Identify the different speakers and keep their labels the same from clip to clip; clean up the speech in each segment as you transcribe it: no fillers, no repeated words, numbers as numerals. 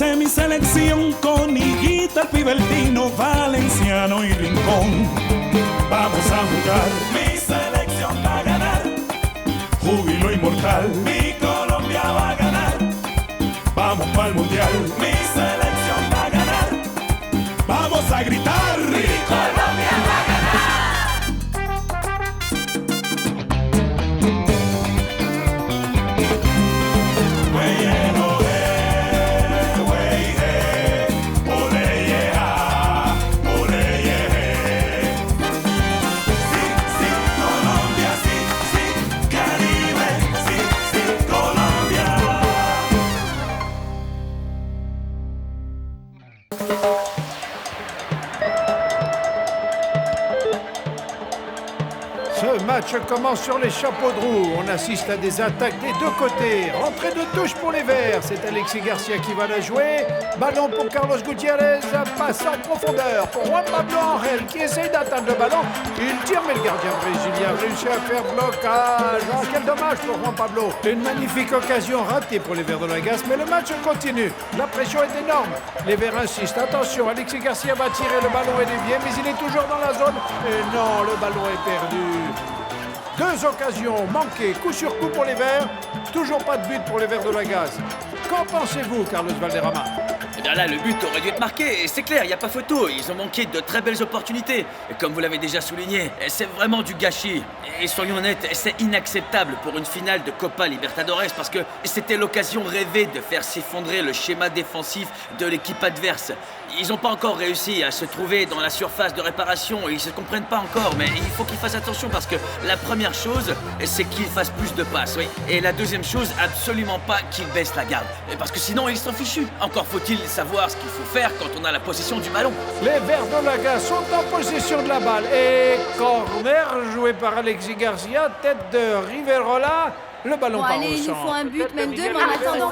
Speaker 1: Dice mi selección con Higuita, el Pibertino, Valenciano y Rincón. Vamos a jugar. Mi selección va a ganar. Júbilo inmortal. Mi Colombia va a ganar. Vamos para el mundial. Mi selección va a ganar. Vamos a gritar. Mi Colombia va a ganar.
Speaker 2: Le match commence sur les chapeaux de roue. On assiste à des attaques des deux côtés. Rentrée de touche pour les Verts. C'est Alexis Garcia qui va la jouer. Ballon pour Carlos Gutiérrez. Passe en profondeur pour Juan Pablo Angel qui essaye d'atteindre le ballon. Il tire, mais le gardien brésilien réussit à faire blocage. Oh, quel dommage pour Juan Pablo. Une magnifique occasion ratée pour les Verts de la Gasse, mais le match continue. La pression est énorme. Les Verts insistent. Attention, Alexis Garcia va tirer, le ballon est dévié, mais il est toujours dans la zone. Et non, le ballon est perdu. Deux occasions manquées, coup sur coup pour les Verts. Toujours pas de but pour les Verts de la Gaze. Qu'en pensez-vous, Carlos Valderrama?
Speaker 3: Eh bien là, le but aurait dû être marqué, c'est clair, il n'y a pas photo. Ils ont manqué de très belles opportunités. Et comme vous l'avez déjà souligné, c'est vraiment du gâchis. Et soyons honnêtes, c'est inacceptable pour une finale de Copa Libertadores parce que c'était l'occasion rêvée de faire s'effondrer le schéma défensif de l'équipe adverse. Ils n'ont pas encore réussi à se trouver dans la surface de réparation, ils ne se comprennent pas encore, mais il faut qu'ils fassent attention parce que la première chose, c'est qu'ils fassent plus de passes, oui. Et la deuxième chose, absolument pas qu'ils baissent la garde. Parce que sinon, ils sont fichus. Encore faut-il savoir ce qu'il faut faire quand on a la possession du ballon.
Speaker 2: Les Verts de la Gaze sont en possession de la balle. Et corner joué par Alexis Garcia, tête de Riverola. Le ballon
Speaker 4: Bon,
Speaker 2: part
Speaker 4: allez,
Speaker 2: au
Speaker 4: il nous
Speaker 2: centre.
Speaker 4: faut un but, même deux, mais en attendant,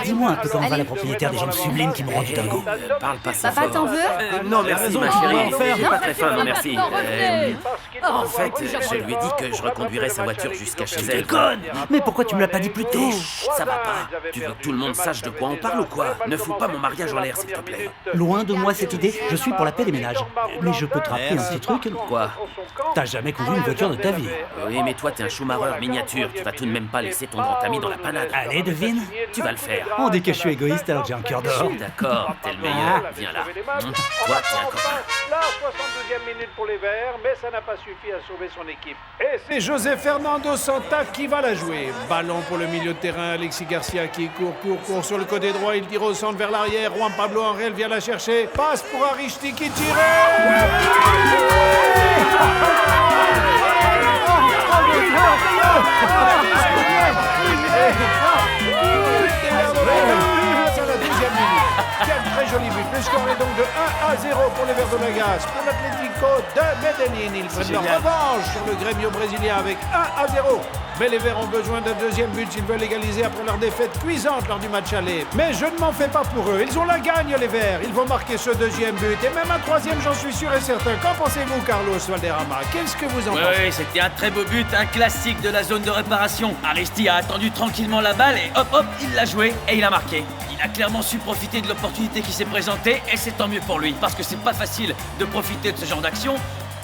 Speaker 5: Dis-moi un peu comment va la propriétaire des gemmes sublimes qui me rend du dingo.
Speaker 3: Parle pas ça.
Speaker 4: Papa, t'en veux?
Speaker 3: Non, merci, ma chérie. J'ai pas très faim, non, merci.
Speaker 4: En
Speaker 3: fait, je lui ai dit que je reconduirais sa voiture jusqu'à chez elle.
Speaker 5: Déconne! Mais pourquoi tu me l'as pas dit plus tôt?
Speaker 3: Ça va pas. Tu veux que tout le monde sache de quoi on parle ou quoi? Ne fous pas mon mariage en l'air, s'il te plaît.
Speaker 5: Loin de moi cette idée, je suis pour la paix des ménages. Mais je peux te rappeler un petit truc.
Speaker 3: Quoi?
Speaker 5: T'as jamais conduit une voiture de ta vie.
Speaker 3: Oui, mais toi, t'es un Schumacher miniature. Tu vas tout de même pas laisser ton grand ami dans la panade.
Speaker 5: Allez, devine.
Speaker 3: Tu vas le faire.
Speaker 5: On dit que je suis égoïste alors que j'ai un cœur d'or.
Speaker 3: D'accord, t'es le meilleur. Viens là. Toi, t'es un copain.
Speaker 2: La 62e minute pour les Verts, mais ça n'a pas suffi à sauver son équipe. Et c'est José Fernando Santa qui va la jouer. Ballon pour le milieu de terrain, Alexis Garcia qui court sur le côté droit. Il tire au centre vers l'arrière. Juan Pablo Angel vient la chercher. Passe pour Aristi qui tire. C'est la deuxième minute. Quel très joli but. Le score est donc de 1-0 pour les Verts de la Gaze. Pour l'Atlético de Medellín, ils prennent leur revanche sur le Grêmio brésilien avec 1-0. Mais les Verts ont besoin d'un deuxième but s'ils veulent égaliser après leur défaite cuisante lors du match aller. Mais je ne m'en fais pas pour eux. Ils ont la gagne, les Verts. Ils vont marquer ce deuxième but. Et même un troisième, j'en suis sûr et certain. Qu'en pensez-vous, Carlos Valderrama? Qu'est-ce que vous en pensez?
Speaker 3: Oui, c'était un très beau but, un classique de la zone de réparation. Aristi a attendu tranquillement la balle et hop, il l'a joué et il a marqué. Il a clairement su profiter de l'opportunité qui s'est présentée et c'est tant mieux pour lui. Parce que c'est pas facile de profiter de ce genre d'action.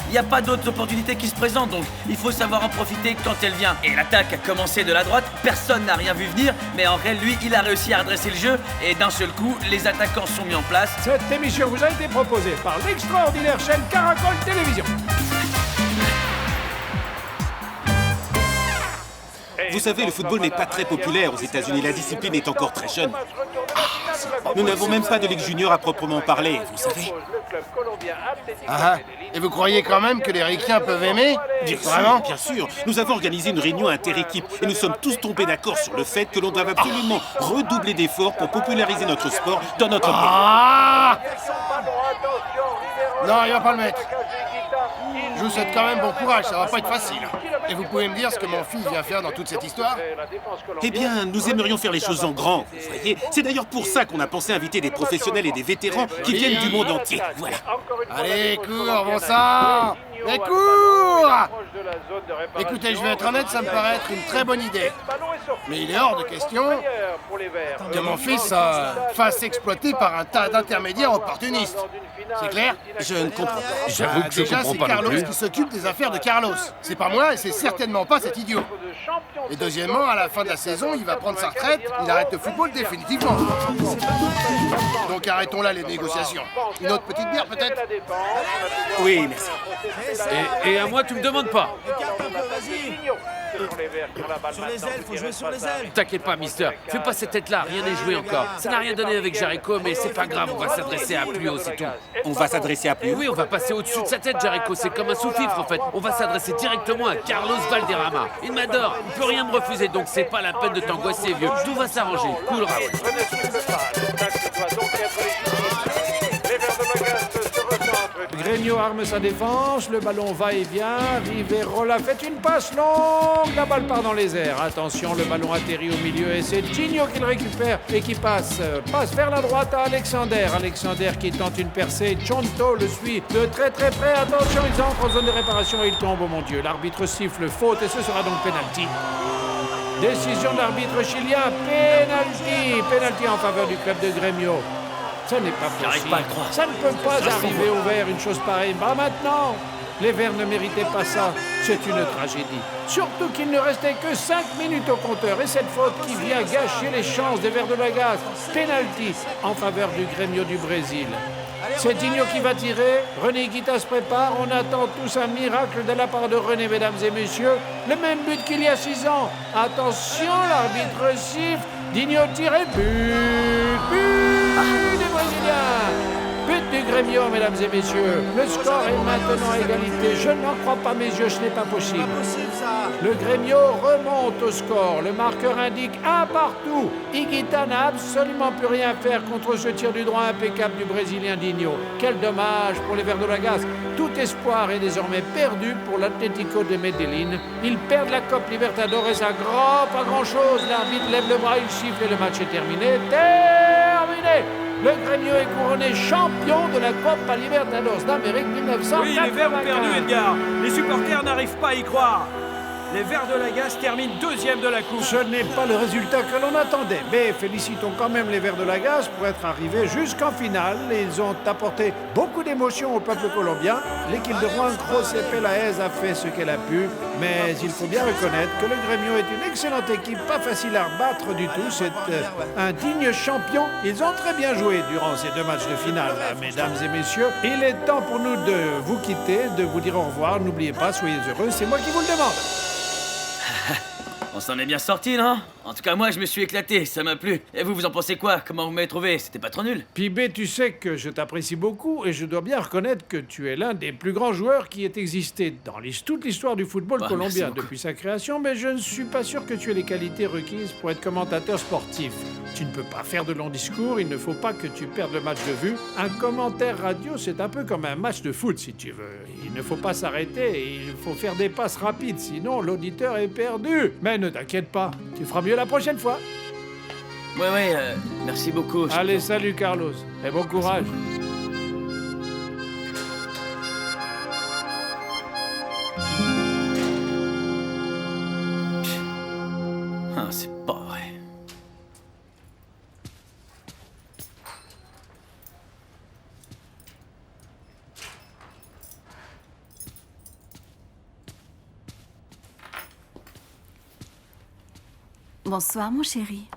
Speaker 3: Il n'y a pas d'autres opportunités qui se présentent, donc il faut savoir en profiter quand elle vient. Et l'attaque a commencé de la droite, personne n'a rien vu venir, mais en réel, lui, il a réussi à redresser le jeu, et d'un seul coup, les attaquants sont mis en place.
Speaker 2: Cette émission vous a été proposée par l'extraordinaire chaîne Caracol Télévision.
Speaker 6: Vous savez, le football n'est pas très populaire aux États-Unis. La discipline est encore très jeune. Nous n'avons même pas de Ligue junior à proprement parler, vous savez.
Speaker 7: Ah, et vous croyez quand même que les ricains peuvent aimer? Vraiment?
Speaker 6: Bien sûr. Nous avons organisé une réunion inter-équipe et nous sommes tous tombés d'accord sur le fait que l'on doit absolument redoubler d'efforts pour populariser notre sport dans notre pays.
Speaker 7: Ah! Non, il va pas le mettre. Je vous souhaite quand même bon courage, ça va pas être facile. Et vous pouvez me dire ce que mon fils vient faire dans toute cette histoire?
Speaker 6: Eh bien, nous aimerions faire les choses en grand, vous voyez. C'est d'ailleurs pour ça qu'on a pensé inviter des professionnels et des vétérans qui viennent du monde entier. Voilà.
Speaker 7: Allez, cours, bon sang! Mais cours! Écoutez, je vais être honnête, ça me paraît être une très bonne idée. Mais il est hors de question que mon fils fasse exploiter par un tas d'intermédiaires opportunistes. C'est clair?
Speaker 6: Je ne comprends pas.
Speaker 8: J'avoue que je
Speaker 7: Déjà,
Speaker 8: comprends
Speaker 7: c'est
Speaker 8: pas non
Speaker 7: Carlos
Speaker 8: plus.
Speaker 7: qui s'occupe des affaires de Carlos. C'est pas moi et c'est certainement pas cet idiot. Et deuxièmement, à la fin de la saison, il va prendre sa retraite, il arrête le football définitivement. Donc arrêtons là les négociations. Une autre petite bière peut-être?
Speaker 6: Oui, merci.
Speaker 8: Et à moi, tu me demandes pas.
Speaker 9: Sur les ailes, faut jouer sur les ailes.
Speaker 8: T'inquiète pas, mister. Fais pas cette tête-là, rien n'est joué encore. Ça n'a rien donné avec Jericho, mais c'est pas grave, on va s'adresser à plus haut, c'est tout.
Speaker 6: On va s'adresser à plus haut.
Speaker 8: Oui, on va passer au-dessus de sa tête, Jericho. C'est comme un sous-fifre, en fait. On va s'adresser directement à Carlos Valderrama. Il m'adore, il peut rien me refuser, donc c'est pas la peine de t'angoisser, vieux. Tout va s'arranger. Cool, Raoul.
Speaker 2: Gremio arme sa défense, le ballon va et vient, Riverola fait une passe longue, la balle part dans les airs. Attention, le ballon atterrit au milieu et c'est Gigno qui le récupère et qui passe vers la droite à Alexander. Alexander qui tente une percée, Chonto le suit de très très près. Attention, ils entrent en zone de réparation et il tombe, oh mon Dieu. L'arbitre siffle faute et ce sera donc penalty. Décision de l'arbitre chilien, penalty en faveur du club de Gremio. Ça n'est pas possible.
Speaker 3: pas à le croire.
Speaker 2: Ça ne peut pas arriver au vert, une chose pareille. Bah maintenant, les Verts ne méritaient pas ça. C'est une tragédie. Surtout qu'il ne restait que 5 minutes au compteur. Et cette faute qui vient gâcher les chances des Verts de Lagasse. Penalty en faveur du Grêmio du Brésil. C'est Digno qui va tirer. René Higuita se prépare. On attend tous un miracle de la part de René, mesdames et messieurs. Le même but qu'il y a 6 ans. Attention, l'arbitre siffle. Digno tire et but des Brésiliens. But du Gremio, mesdames et messieurs. Le score est maintenant à égalité. Je n'en crois pas mes yeux, ce n'est pas possible. Le Gremio remonte au score. Le marqueur indique un partout. Higuita n'a absolument plus rien à faire contre ce tir du droit impeccable du Brésilien Digno. Quel dommage pour les Verts de Lagasse. Tout espoir est désormais perdu pour l'Atlético de Medellín. Ils perdent la Coupe Libertadores à pas grand-chose. L'arbitre lève le bras, il siffle et le match est terminé. Terminé! Le Gremio est couronné champion de la Copa Libertadores d'Amérique 1995.
Speaker 9: Oui, les Verts ont perdu, Edgar. Les supporters n'arrivent pas à y croire. Les Verts de Lagasse terminent deuxième de la course.
Speaker 2: Ce n'est pas le résultat que l'on attendait, mais félicitons quand même les Verts de Lagasse pour être arrivés jusqu'en finale. Ils ont apporté beaucoup d'émotions au peuple colombien. L'équipe de Juan José Peláez a fait ce qu'elle a pu, mais il faut bien reconnaître que le Gremio est une excellente équipe, pas facile à rebattre du tout. C'est un digne champion. Ils ont très bien joué durant ces 2 matchs de finale, mesdames et messieurs. Il est temps pour nous de vous quitter, de vous dire au revoir. N'oubliez pas, soyez heureux, c'est moi qui vous le demande.
Speaker 3: On s'en est bien sorti, non? En tout cas, moi, je me suis éclaté, ça m'a plu. Et vous en pensez quoi? Comment vous m'avez trouvé? C'était pas trop nul?
Speaker 2: Pibé, tu sais que je t'apprécie beaucoup et je dois bien reconnaître que tu es l'un des plus grands joueurs qui ait existé dans toute l'histoire du football
Speaker 3: Bah,
Speaker 2: colombien
Speaker 3: merci
Speaker 2: depuis sa création, mais je ne suis pas sûr que tu aies les qualités requises pour être commentateur sportif. Tu ne peux pas faire de longs discours, il ne faut pas que tu perdes le match de vue. Un commentaire radio, c'est un peu comme un match de foot, si tu veux. Il ne faut pas s'arrêter et il faut faire des passes rapides, sinon l'auditeur est perdu. Mais ne t'inquiète pas, tu feras mieux la prochaine fois.
Speaker 3: Ouais, merci beaucoup.
Speaker 2: Allez, salut Carlos, et bon courage.
Speaker 3: Ah, c'est pas vrai.
Speaker 4: Bonsoir, mon chéri.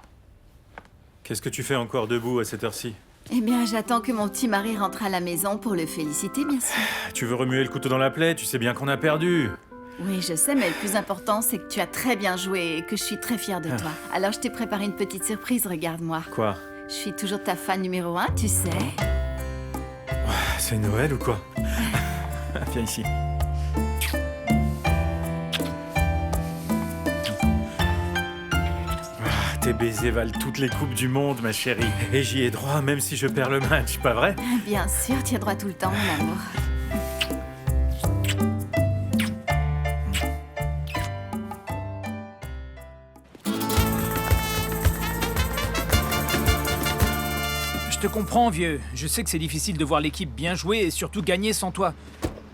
Speaker 10: Qu'est-ce que tu fais encore debout à cette heure-ci?
Speaker 4: Eh bien, j'attends que mon petit mari rentre à la maison pour le féliciter, bien sûr.
Speaker 10: Tu veux remuer le couteau dans la plaie? Tu sais bien qu'on a perdu.
Speaker 4: Oui, je sais, mais le plus important, c'est que tu as très bien joué et que je suis très fière de toi. Alors, je t'ai préparé une petite surprise, regarde-moi.
Speaker 10: Quoi?
Speaker 4: Je suis toujours ta fan numéro 1, tu sais.
Speaker 10: C'est Noël ou quoi? Viens ici. Tes baisers valent toutes les coupes du monde, ma chérie. Et j'y ai droit, même si je perds le match, pas vrai?
Speaker 4: Bien sûr, tu as droit tout le temps, mon amour.
Speaker 9: Je te comprends, vieux. Je sais que c'est difficile de voir l'équipe bien jouer et surtout gagner sans toi.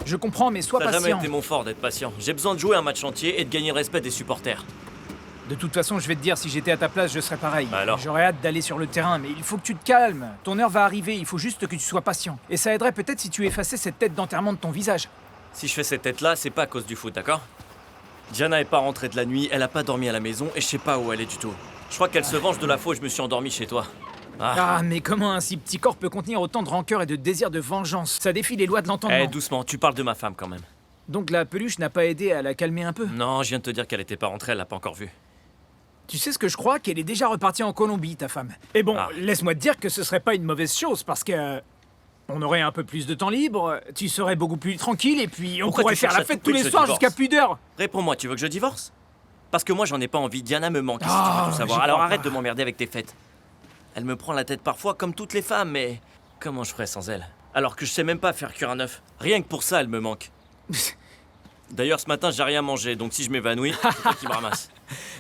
Speaker 11: Je comprends, mais sois
Speaker 12: Ça n'a
Speaker 11: patient.
Speaker 12: jamais été mon fort d'être patient. J'ai besoin de jouer un match entier et de gagner le respect des supporters.
Speaker 11: De toute façon, je vais te dire, si j'étais à ta place, je serais pareil.
Speaker 12: Bah alors ?
Speaker 11: J'aurais hâte d'aller sur le terrain, mais il faut que tu te calmes. Ton heure va arriver, il faut juste que tu sois patient. Et ça aiderait peut-être si tu effaçais cette tête d'enterrement de ton visage.
Speaker 12: Si je fais cette tête-là, c'est pas à cause du foot, d'accord? Diana est pas rentrée de la nuit, elle a pas dormi à la maison et je sais pas où elle est du tout. Je crois qu'elle se venge de la fois où je me suis endormi chez toi.
Speaker 11: Ah, mais comment un si petit corps peut contenir autant de rancœur et de désir de vengeance? Ça défie les lois de l'entendement.
Speaker 12: Eh, doucement, tu parles de ma femme quand même.
Speaker 11: Donc la peluche n'a pas aidé à la calmer un peu?
Speaker 12: Non, je viens de te dire qu'elle était pas rentrée, elle l'a pas encore vue.
Speaker 11: Tu sais ce que je crois? Qu'elle est déjà repartie en Colombie, ta femme. Et bon, laisse-moi te dire que ce serait pas une mauvaise chose, parce que... on aurait un peu plus de temps libre, tu serais beaucoup plus tranquille, et puis on pourrait faire la fête tous les soirs jusqu'à plus d'heures.
Speaker 12: Réponds-moi, tu veux que je divorce? Parce que moi j'en ai pas envie, Diana me manque, si tu veux tout savoir. Alors arrête de m'emmerder avec tes fêtes. Elle me prend la tête parfois comme toutes les femmes, mais comment je ferais sans elle? Alors que je sais même pas faire cuire un œuf. Rien que pour ça, elle me manque. D'ailleurs, ce matin, j'ai rien mangé, donc si je m'évanouis, c'est toi qui me ramasse.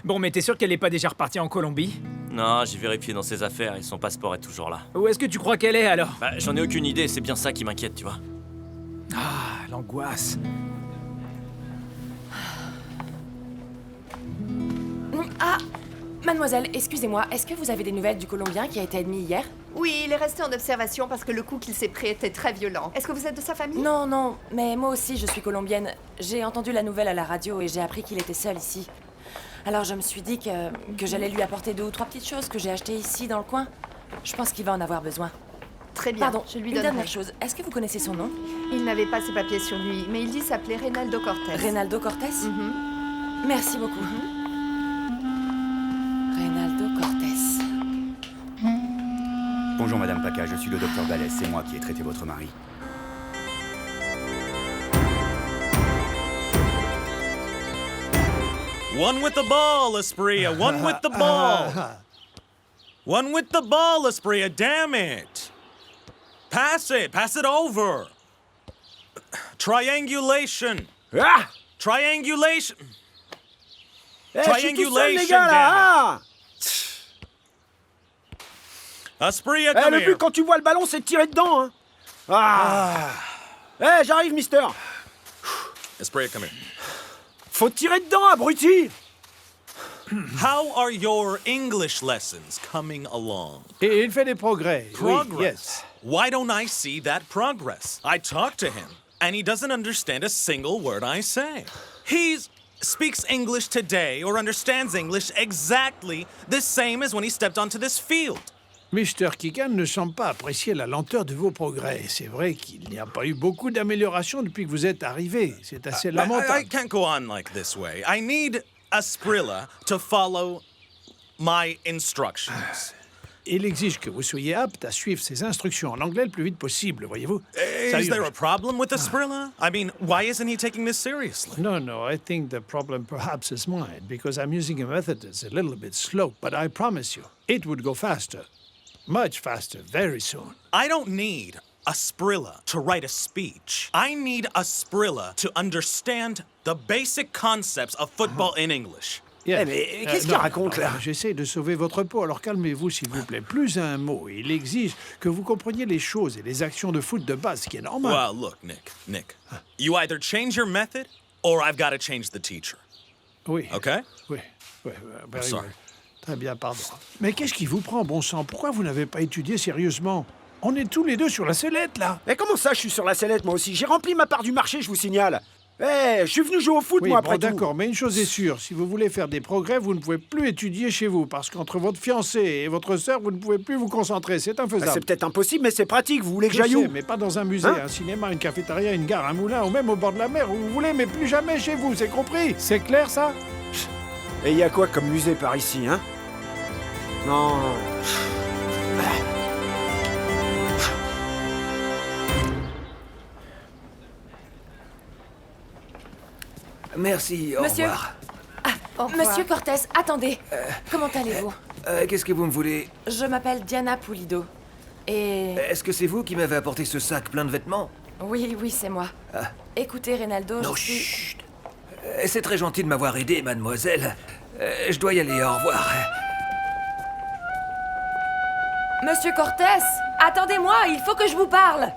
Speaker 11: Bon, mais t'es sûr qu'elle est pas déjà repartie en Colombie?
Speaker 12: Non, j'ai vérifié dans ses affaires et son passeport est toujours là.
Speaker 11: Où est-ce que tu crois qu'elle est, alors?
Speaker 12: Bah, j'en ai aucune idée, c'est bien ça qui m'inquiète, tu vois.
Speaker 11: Ah, l'angoisse.
Speaker 13: Ah, mademoiselle, excusez-moi, est-ce que vous avez des nouvelles du Colombien qui a été admis hier?
Speaker 14: Oui, il est resté en observation parce que le coup qu'il s'est pris était très violent. Est-ce que vous êtes de sa famille?
Speaker 13: Non, non, mais moi aussi je suis colombienne. J'ai entendu la nouvelle à la radio et j'ai appris qu'il était seul ici. Alors je me suis dit que j'allais lui apporter 2 ou 3 petites choses que j'ai achetées ici dans le coin. Je pense qu'il va en avoir besoin.
Speaker 14: Très bien,
Speaker 13: Pardon,
Speaker 14: je lui
Speaker 13: une
Speaker 14: donnerai.
Speaker 13: dernière chose. Est-ce que vous connaissez son nom?
Speaker 14: Il n'avait pas ses papiers sur lui, mais il dit s'appeler Reynaldo Cortés.
Speaker 13: Reynaldo Cortés? Merci beaucoup. Reynaldo Cortés.
Speaker 15: Bonjour Madame Paca, je suis le docteur Vallès, c'est moi qui ai traité votre mari.
Speaker 16: One with the ball, Espria, one with the ball. One with the ball, Espria, damn it. Pass it over. Triangulation. Triangulation. Triangulation, damn it. Espria, come
Speaker 5: le
Speaker 16: here.
Speaker 5: but quand tu vois le ballon, c'est de tirer dedans, hein. J'arrive, mister.
Speaker 16: Espria, come here.
Speaker 5: Faut tirer dedans, abruti.
Speaker 16: How are your English lessons coming along?
Speaker 2: Et il fait des progrès.
Speaker 16: Progress?
Speaker 2: Oui, yes.
Speaker 16: Why don't I see that progress? I talk to him, and he doesn't understand a single word I say. He speaks English today or understands English exactly the same as when he stepped onto this field.
Speaker 2: Mr. Keegan ne semble pas apprécier la lenteur de vos progrès. C'est vrai qu'il n'y a pas eu beaucoup d'améliorations depuis que vous êtes arrivé. C'est assez lamentable.
Speaker 16: I can't go on like this way. I need Asprilla to follow my instructions.
Speaker 2: Il exige que vous soyez apte à suivre ses instructions en anglais le plus vite possible, voyez-vous.
Speaker 16: Is there a problem with Asprilla? I mean, why isn't he taking this seriously?
Speaker 2: No, I think the problem perhaps is mine, because I'm using a method that's a little bit slow, but I promise you, it would go faster. Much faster, very soon.
Speaker 16: I don't need Asprilla to write a speech. I need Asprilla to understand the basic concepts of football in English.
Speaker 2: Yes.
Speaker 5: Mais qu'est-ce qu'il raconte, là?
Speaker 2: J'essaie de sauver votre peau, alors calmez-vous, s'il vous plaît. Plus un mot. Il exige que vous compreniez les choses et les actions de foot de base, ce qui est normal.
Speaker 16: Well, look, Nick. You either change your method, or I've got to change the teacher.
Speaker 2: Oui.
Speaker 16: Okay?
Speaker 2: Oui. Very
Speaker 16: sorry.
Speaker 2: well. Très bien, pardon. Mais qu'est-ce qui vous prend, bon sang? Pourquoi vous n'avez pas étudié sérieusement? On est tous les deux sur la sellette, là.
Speaker 5: Mais comment ça, je suis sur la sellette, moi aussi? J'ai rempli ma part du marché, je vous signale. Je suis venu jouer au foot, moi, après tout.
Speaker 2: D'accord, mais une chose est sûre, si vous voulez faire des progrès, vous ne pouvez plus étudier chez vous, parce qu'entre votre fiancé et votre sœur, vous ne pouvez plus vous concentrer, c'est infaisable.
Speaker 5: C'est peut-être impossible, mais c'est pratique, vous voulez que
Speaker 2: Je
Speaker 5: j'aille où?
Speaker 2: sais, mais pas dans un musée, un cinéma, une cafétéria, une gare, un moulin, ou même au bord de la mer, où vous voulez, mais plus jamais chez vous, c'est compris? C'est clair, ça?
Speaker 5: Et il y a quoi comme musée par ici, hein? Non...
Speaker 17: Merci, au
Speaker 13: Monsieur.
Speaker 17: revoir.
Speaker 13: Monsieur Cortés, attendez. Comment allez-vous?
Speaker 17: Qu'est-ce que vous me voulez?
Speaker 13: Je m'appelle Diana Pulido. Et...
Speaker 17: Est-ce que c'est vous qui m'avez apporté ce sac plein de vêtements?
Speaker 13: Oui, c'est moi. Écoutez, Reynaldo,
Speaker 17: Non,
Speaker 13: je suis...
Speaker 17: chut. C'est très gentil de m'avoir aidé, mademoiselle. Je dois y aller, au revoir.
Speaker 13: Monsieur Cortés, attendez-moi, il faut que je vous parle.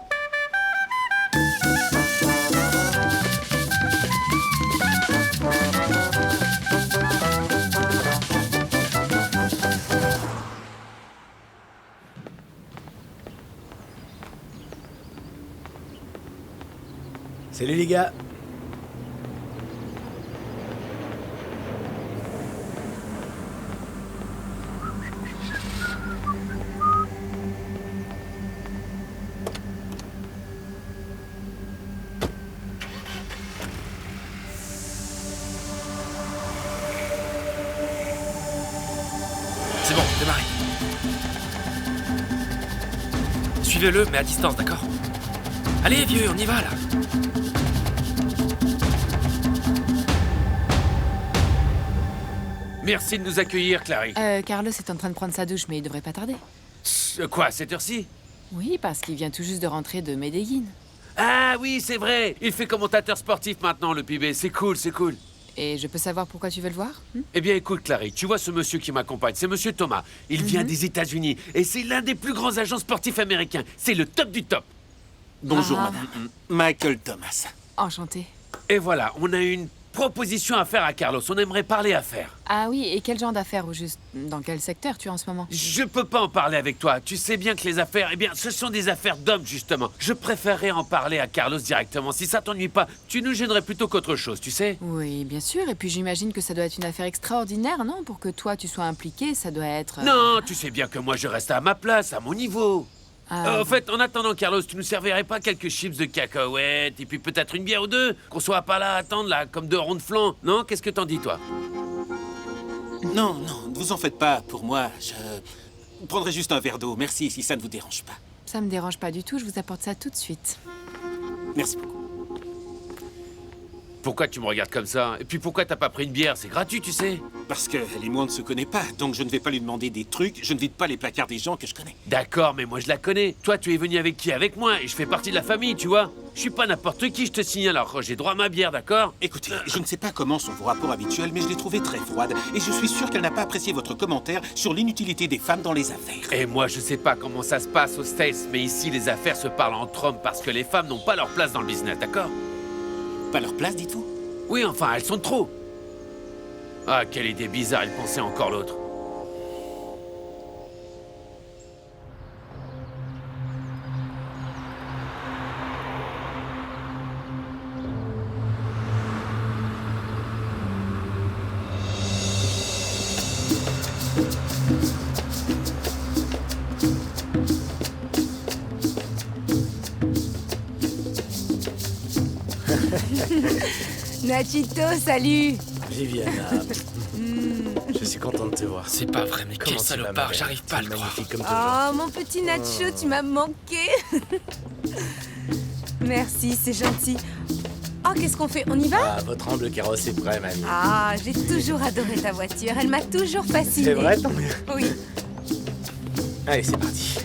Speaker 18: Salut les gars.
Speaker 19: C'est bon, démarrez. Suivez-le, mais à distance, d'accord? Allez, vieux, on y va, là.
Speaker 8: Merci de nous accueillir, Clary.
Speaker 13: Carlos est en train de prendre sa douche, mais il devrait pas tarder.
Speaker 8: Quoi, cette heure-ci?
Speaker 13: Oui, parce qu'il vient tout juste de rentrer de Medellín.
Speaker 8: Ah oui, c'est vrai. Il fait commentateur sportif maintenant, le PB. C'est cool, c'est cool.
Speaker 13: Et je peux savoir pourquoi tu veux le voir?
Speaker 8: Eh bien, écoute, Clary, tu vois ce monsieur qui m'accompagne, c'est monsieur Thomas. Il vient des États-Unis et c'est l'un des plus grands agents sportifs américains. C'est le top du top.
Speaker 6: Bonjour, madame. Michael Thomas.
Speaker 13: Enchanté.
Speaker 8: Et voilà, on a une proposition à faire à Carlos. On aimerait parler affaires.
Speaker 13: Ah oui, et quel genre d'affaires, ou juste dans quel secteur tu es en ce moment?
Speaker 8: Je peux pas en parler avec toi. Tu sais bien que les affaires, eh bien, ce sont des affaires d'hommes, justement. Je préférerais en parler à Carlos directement. Si ça t'ennuie pas, tu nous gênerais plutôt qu'autre chose, tu sais?
Speaker 13: Oui, bien sûr. Et puis j'imagine que ça doit être une affaire extraordinaire, non? Pour que toi, tu sois impliqué, ça doit être...
Speaker 8: Non, tu sais bien que moi, je reste à ma place, à mon niveau. En fait, en attendant, Carlos, tu nous servirais pas quelques chips de cacahuètes et puis peut-être une bière ou deux? Qu'on soit pas là à attendre, là, comme deux ronds de flanc. Non? Qu'est-ce que t'en dis, toi?
Speaker 6: Non, non, ne vous en faites pas. Pour moi, je prendrai juste un verre d'eau. Merci, si ça ne vous dérange pas.
Speaker 13: Ça me dérange pas du tout, je vous apporte ça tout de suite.
Speaker 6: Merci beaucoup.
Speaker 8: Pourquoi tu me regardes comme ça? Et puis pourquoi t'as pas pris une bière? C'est gratuit, tu sais.
Speaker 6: Parce qu'elle et moi, on ne se connaît pas. Donc je ne vais pas lui demander des trucs. Je ne vide pas les placards des gens que je connais.
Speaker 8: D'accord, mais moi je la connais. Toi, tu es venu avec qui? Avec moi. Et je fais partie de la famille, tu vois. Je suis pas n'importe qui, je te signale. Alors j'ai droit à ma bière, d'accord?
Speaker 6: Écoutez, je ne sais pas comment sont vos rapports habituels, mais je l'ai trouvée très froide. Et je suis sûr qu'elle n'a pas apprécié votre commentaire sur l'inutilité des femmes dans les affaires.
Speaker 8: Et moi, je sais pas comment ça se passe aux States, mais ici, les affaires se parlent entre hommes parce que les femmes n'ont pas leur place dans le business, d'accord?
Speaker 6: Pas leur place, dites-vous?
Speaker 8: Oui, enfin, elles sont trop. Ah, quelle idée bizarre, il pensait encore l'autre.
Speaker 20: Nachito, salut.
Speaker 17: Viviana, je suis content de te voir.
Speaker 19: C'est pas vrai, mais quel salopard, j'arrive pas à le croire.
Speaker 17: Comme toujours.
Speaker 20: Oh, mon petit Nacho, tu m'as manqué. Merci, c'est gentil. Oh, qu'est-ce qu'on fait? On y va?
Speaker 17: Ah, votre humble carrosse est prêt, mamie.
Speaker 20: Ah, j'ai toujours adoré ta voiture. Elle m'a toujours fascinée.
Speaker 17: C'est vrai, tant mieux.
Speaker 20: Oui.
Speaker 17: Allez, c'est parti.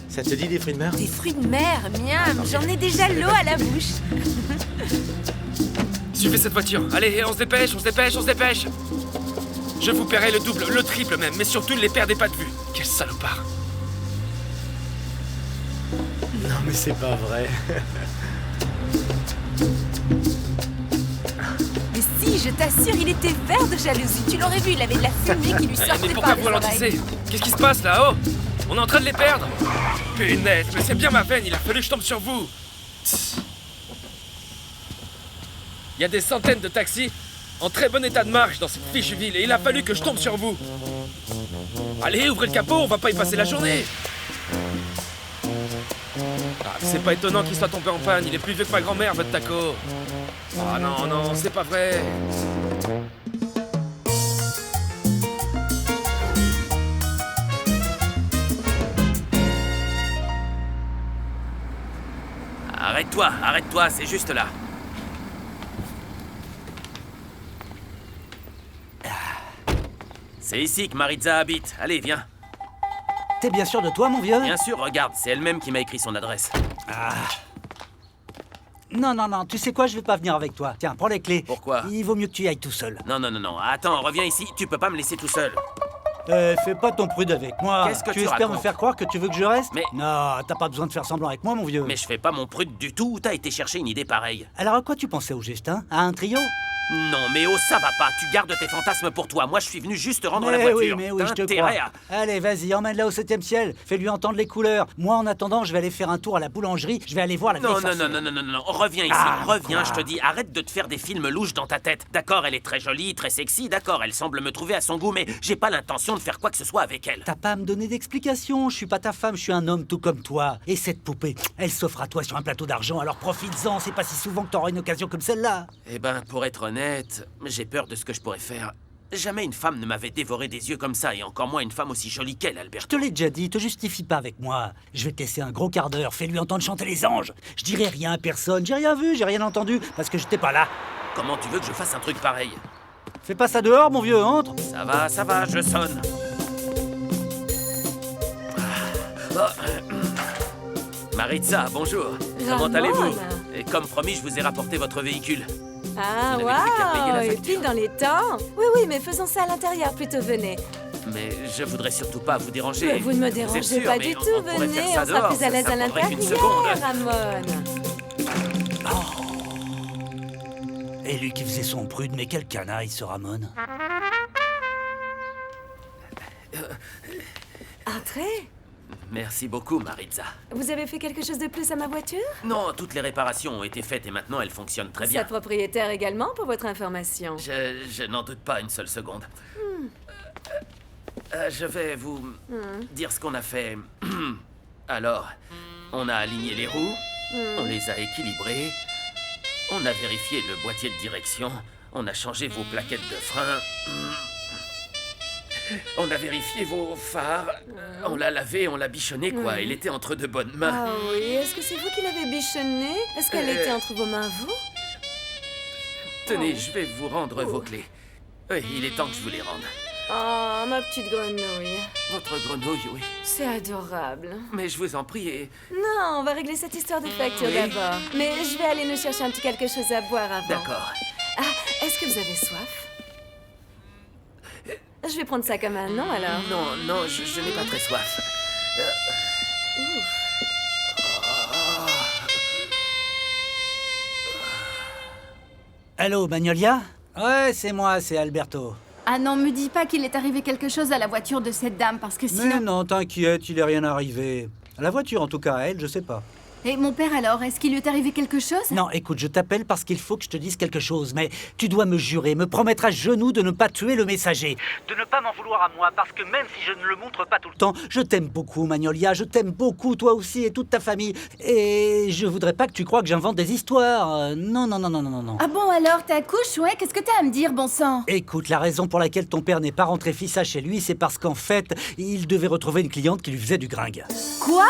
Speaker 17: Ça te dit des fruits de mer?
Speaker 20: Des fruits de mer, miam. J'en ai déjà l'eau à la bouche.
Speaker 19: Suivez cette voiture. Allez, on se dépêche, on se dépêche, on se dépêche. Je vous paierai le double, le triple même, mais surtout ne les perdez pas de vue. Quel salopard.
Speaker 17: Non, mais c'est pas vrai.
Speaker 20: Mais si, je t'assure, il était vert de jalousie. Tu l'aurais vu, il avait de la fumée qui lui sortait
Speaker 19: mais pourquoi
Speaker 20: par
Speaker 19: vous
Speaker 20: les
Speaker 19: ralentissez?
Speaker 20: oreilles.
Speaker 19: Qu'est-ce qui se passe là? Oh, on est en train de les perdre. Punaise, mais c'est bien ma veine, il a fallu que je tombe sur vous. Il y a des centaines de taxis en très bon état de marche dans cette fichue ville et il a fallu que je tombe sur vous. Allez, ouvrez le capot, on va pas y passer la journée. Ah, c'est pas étonnant qu'il soit tombé en panne, il est plus vieux que ma grand-mère, votre taco. Ah non, non, c'est pas vrai.
Speaker 12: Arrête-toi, c'est juste là. C'est ici que Maritza habite. Allez, viens.
Speaker 21: T'es bien sûr de toi, mon vieux?
Speaker 12: Bien sûr, regarde, c'est elle-même qui m'a écrit son adresse.
Speaker 21: Ah. Non, tu sais quoi, je vais pas venir avec toi. Tiens, prends les clés.
Speaker 12: Pourquoi?
Speaker 21: Il vaut mieux que tu y ailles tout seul.
Speaker 12: Non, attends, reviens ici, tu peux pas me laisser tout seul.
Speaker 21: Fais pas ton prude avec moi.
Speaker 8: Qu'est-ce que tu
Speaker 21: espères me
Speaker 8: racontes?
Speaker 21: faire croire que tu veux que je reste?
Speaker 8: Mais...
Speaker 21: Non, t'as pas besoin de faire semblant avec moi, mon vieux.
Speaker 8: Mais je fais pas mon prude du tout. Où t'as été chercher une idée pareille?
Speaker 21: Alors à quoi tu pensais au juste, hein? À un trio?
Speaker 8: Non, mais oh, ça va pas. Tu gardes tes fantasmes pour toi. Moi, je suis venu juste rendre la
Speaker 21: Mais
Speaker 8: voiture.
Speaker 21: oui, je te
Speaker 8: T'as
Speaker 21: crois.
Speaker 8: intérêt à...
Speaker 21: Allez, vas-y, emmène-la au 7e ciel. Fais-lui entendre les couleurs. Moi, en attendant, je vais aller faire un tour à la boulangerie. Je vais aller voir la vieille
Speaker 8: Non,
Speaker 21: sorcière.
Speaker 8: non. Reviens ici. Reviens, je te dis. Arrête de te faire des films louches dans ta tête. D'accord, elle est très jolie, très sexy. D'accord, elle semble me trouver à son goût, mais j'ai pas l'intention de faire quoi que ce soit avec elle.
Speaker 21: T'as pas à me donner d'explications. Je suis pas ta femme, je suis un homme tout comme toi. Et cette poupée, elle s'offre à toi sur un plateau d'argent. Alors profites-en. C'est pas si souvent que t'auras une occasion comme celle-là.
Speaker 8: Eh ben, pour être honnête, j'ai peur de ce que je pourrais faire. Jamais une femme ne m'avait dévoré des yeux comme ça, et encore moins une femme aussi jolie qu'elle, Albert.
Speaker 21: Je te l'ai déjà dit, te justifie pas avec moi. Je vais te laisser un gros quart d'heure, fais-lui entendre chanter les anges. Je dirai rien à personne, j'ai rien vu, j'ai rien entendu, parce que j'étais pas là.
Speaker 8: Comment tu veux que je fasse un truc pareil?
Speaker 21: Fais pas ça dehors, mon vieux, entre.
Speaker 8: Ça va, je sonne. Maritza, bonjour. Comment allez-vous? Et comme promis, je vous ai rapporté votre véhicule.
Speaker 20: Ah,
Speaker 8: Vous n'avez plus qu'à payer la
Speaker 20: waouh,
Speaker 8: facture.
Speaker 20: pile dans les temps. Oui, mais faisons ça à l'intérieur plutôt, venez.
Speaker 8: Mais je voudrais surtout pas vous déranger.
Speaker 20: Mais vous ne me
Speaker 8: êtes
Speaker 20: dérangez
Speaker 8: sûr,
Speaker 20: pas
Speaker 8: mais
Speaker 20: du
Speaker 8: on
Speaker 20: tout,
Speaker 8: pourrait faire
Speaker 20: venez,
Speaker 8: ça
Speaker 20: on sera
Speaker 8: dehors,
Speaker 20: plus à l'aise
Speaker 8: ça
Speaker 20: à
Speaker 8: prendrait qu'une
Speaker 20: l'intérieur,
Speaker 8: seconde.
Speaker 20: Ramon.
Speaker 21: Et lui qui faisait son prude, mais quel canaille, ce Ramon.
Speaker 20: Entrez.
Speaker 8: Merci beaucoup, Maritza.
Speaker 20: Vous avez fait quelque chose de plus à ma voiture?
Speaker 8: Non, toutes les réparations ont été faites et maintenant elle fonctionne très bien.
Speaker 20: Sa propriétaire également, pour votre information.
Speaker 8: Je n'en doute pas une seule seconde. Je vais vous dire ce qu'on a fait. Alors, on a aligné les roues, on les a équilibrées, on a vérifié le boîtier de direction, on a changé vos plaquettes de frein, on a vérifié vos phares, on l'a lavé, on l'a bichonné, quoi. Il était entre de bonnes mains.
Speaker 20: Ah oui, est-ce que c'est vous qui l'avez bichonné? Est-ce qu'elle était entre vos mains, vous?
Speaker 8: Tenez, je vais vous rendre vos clés. Oui, il est temps que je vous les rende.
Speaker 20: Oh, ma petite grenouille.
Speaker 8: Votre grenouille, oui.
Speaker 20: C'est adorable.
Speaker 8: Mais je vous en prie,
Speaker 20: Non, on va régler cette histoire de facture d'abord. Mais je vais aller nous chercher un petit quelque chose à boire avant.
Speaker 8: D'accord.
Speaker 20: Ah, est-ce que vous avez soif? Je vais prendre ça comme un non, alors.
Speaker 8: Non, je n'ai pas très soif.
Speaker 21: Allô, Magnolia? Ouais, c'est moi, c'est Alberto.
Speaker 4: Ah non, me dis pas qu'il est arrivé quelque chose à la voiture de cette dame, parce que sinon...
Speaker 21: Mais non, t'inquiète, il est rien arrivé. À la voiture, en tout cas, à elle, je sais pas.
Speaker 4: Et mon père alors, est-ce qu'il lui est arrivé quelque chose?
Speaker 21: Non, écoute, je t'appelle parce qu'il faut que je te dise quelque chose, mais tu dois me jurer, me promettre à genoux de ne pas tuer le messager. De ne pas m'en vouloir à moi, parce que même si je ne le montre pas tout le temps, je t'aime beaucoup, Magnolia, je t'aime beaucoup, toi aussi et toute ta famille. Et je voudrais pas que tu crois que j'invente des histoires. Non.
Speaker 4: Ah bon alors, t'accouches, ouais? Qu'est-ce que t'as à me dire, bon sang?
Speaker 21: Écoute, la raison pour laquelle ton père n'est pas rentré fissa chez lui, c'est parce qu'en fait, il devait retrouver une cliente qui lui faisait du gringue.
Speaker 4: Quoi?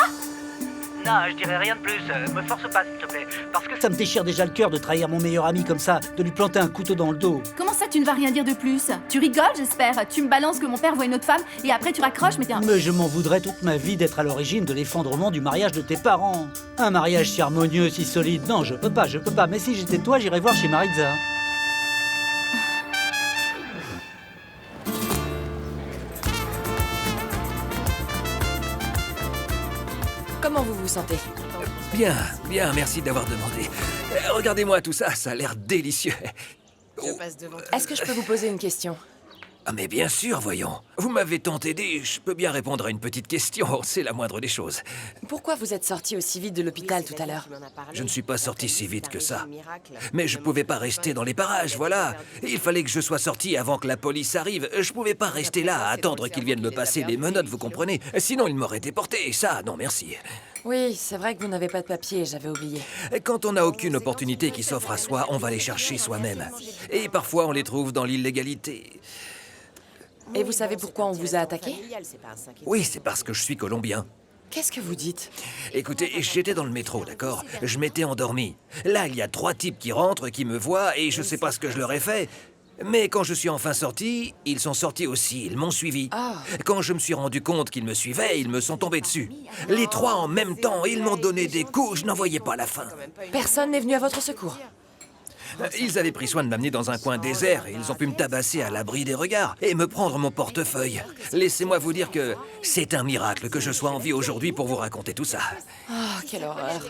Speaker 21: Non, je dirais rien de plus. Me force pas, s'il te plaît. Parce que ça me déchire déjà le cœur de trahir mon meilleur ami comme ça, de lui planter un couteau dans le dos.
Speaker 4: Comment ça, tu ne vas rien dire de plus? Tu rigoles, j'espère? Tu me balances que mon père voit une autre femme et après tu raccroches, mais tiens...
Speaker 21: Mais je m'en voudrais toute ma vie d'être à l'origine de l'effondrement du mariage de tes parents. Un mariage si harmonieux, si solide. Non, je peux pas. Mais si j'étais toi, j'irais voir chez Maritza.
Speaker 13: Comment vous vous sentez?
Speaker 17: Bien, merci d'avoir demandé. Regardez-moi tout ça, ça a l'air délicieux.
Speaker 13: Est-ce que je peux vous poser une question?
Speaker 17: Ah mais bien sûr, voyons. Vous m'avez tant aidé, je peux bien répondre à une petite question, c'est la moindre des choses.
Speaker 13: Pourquoi vous êtes sorti aussi vite de l'hôpital tout à l'heure?
Speaker 17: Je ne suis pas sorti si vite que ça. Mais je pouvais pas rester dans les parages, voilà. Il fallait que je sois sorti avant que la police arrive. Je pouvais pas rester là à attendre qu'ils viennent me passer les menottes, vous comprenez? Sinon, ils m'auraient déporté, ça, non merci.
Speaker 13: Oui, c'est vrai que vous n'avez pas de papier, j'avais oublié.
Speaker 17: Quand on n'a aucune opportunité qui s'offre à soi, on va les chercher soi-même. Et parfois, on les trouve dans l'illégalité.
Speaker 13: Et vous savez pourquoi on vous a attaqué?
Speaker 17: Oui, c'est parce que je suis colombien.
Speaker 13: Qu'est-ce que vous dites?
Speaker 17: Écoutez, j'étais dans le métro, d'accord? Je m'étais endormi. Là, il y a 3 types qui rentrent, qui me voient, et je sais pas ce que je leur ai fait. Mais quand je suis enfin sorti, ils sont sortis aussi, ils m'ont suivi. Quand je me suis rendu compte qu'ils me suivaient, ils me sont tombés dessus. Les 3 en même temps, ils m'ont donné des coups, je n'en voyais pas la fin.
Speaker 13: Personne n'est venu à votre secours?
Speaker 17: Ils avaient pris soin de m'amener dans un coin désert et ils ont pu me tabasser à l'abri des regards et me prendre mon portefeuille. Laissez-moi vous dire que c'est un miracle que je sois en vie aujourd'hui pour vous raconter tout ça.
Speaker 13: Oh, quelle horreur.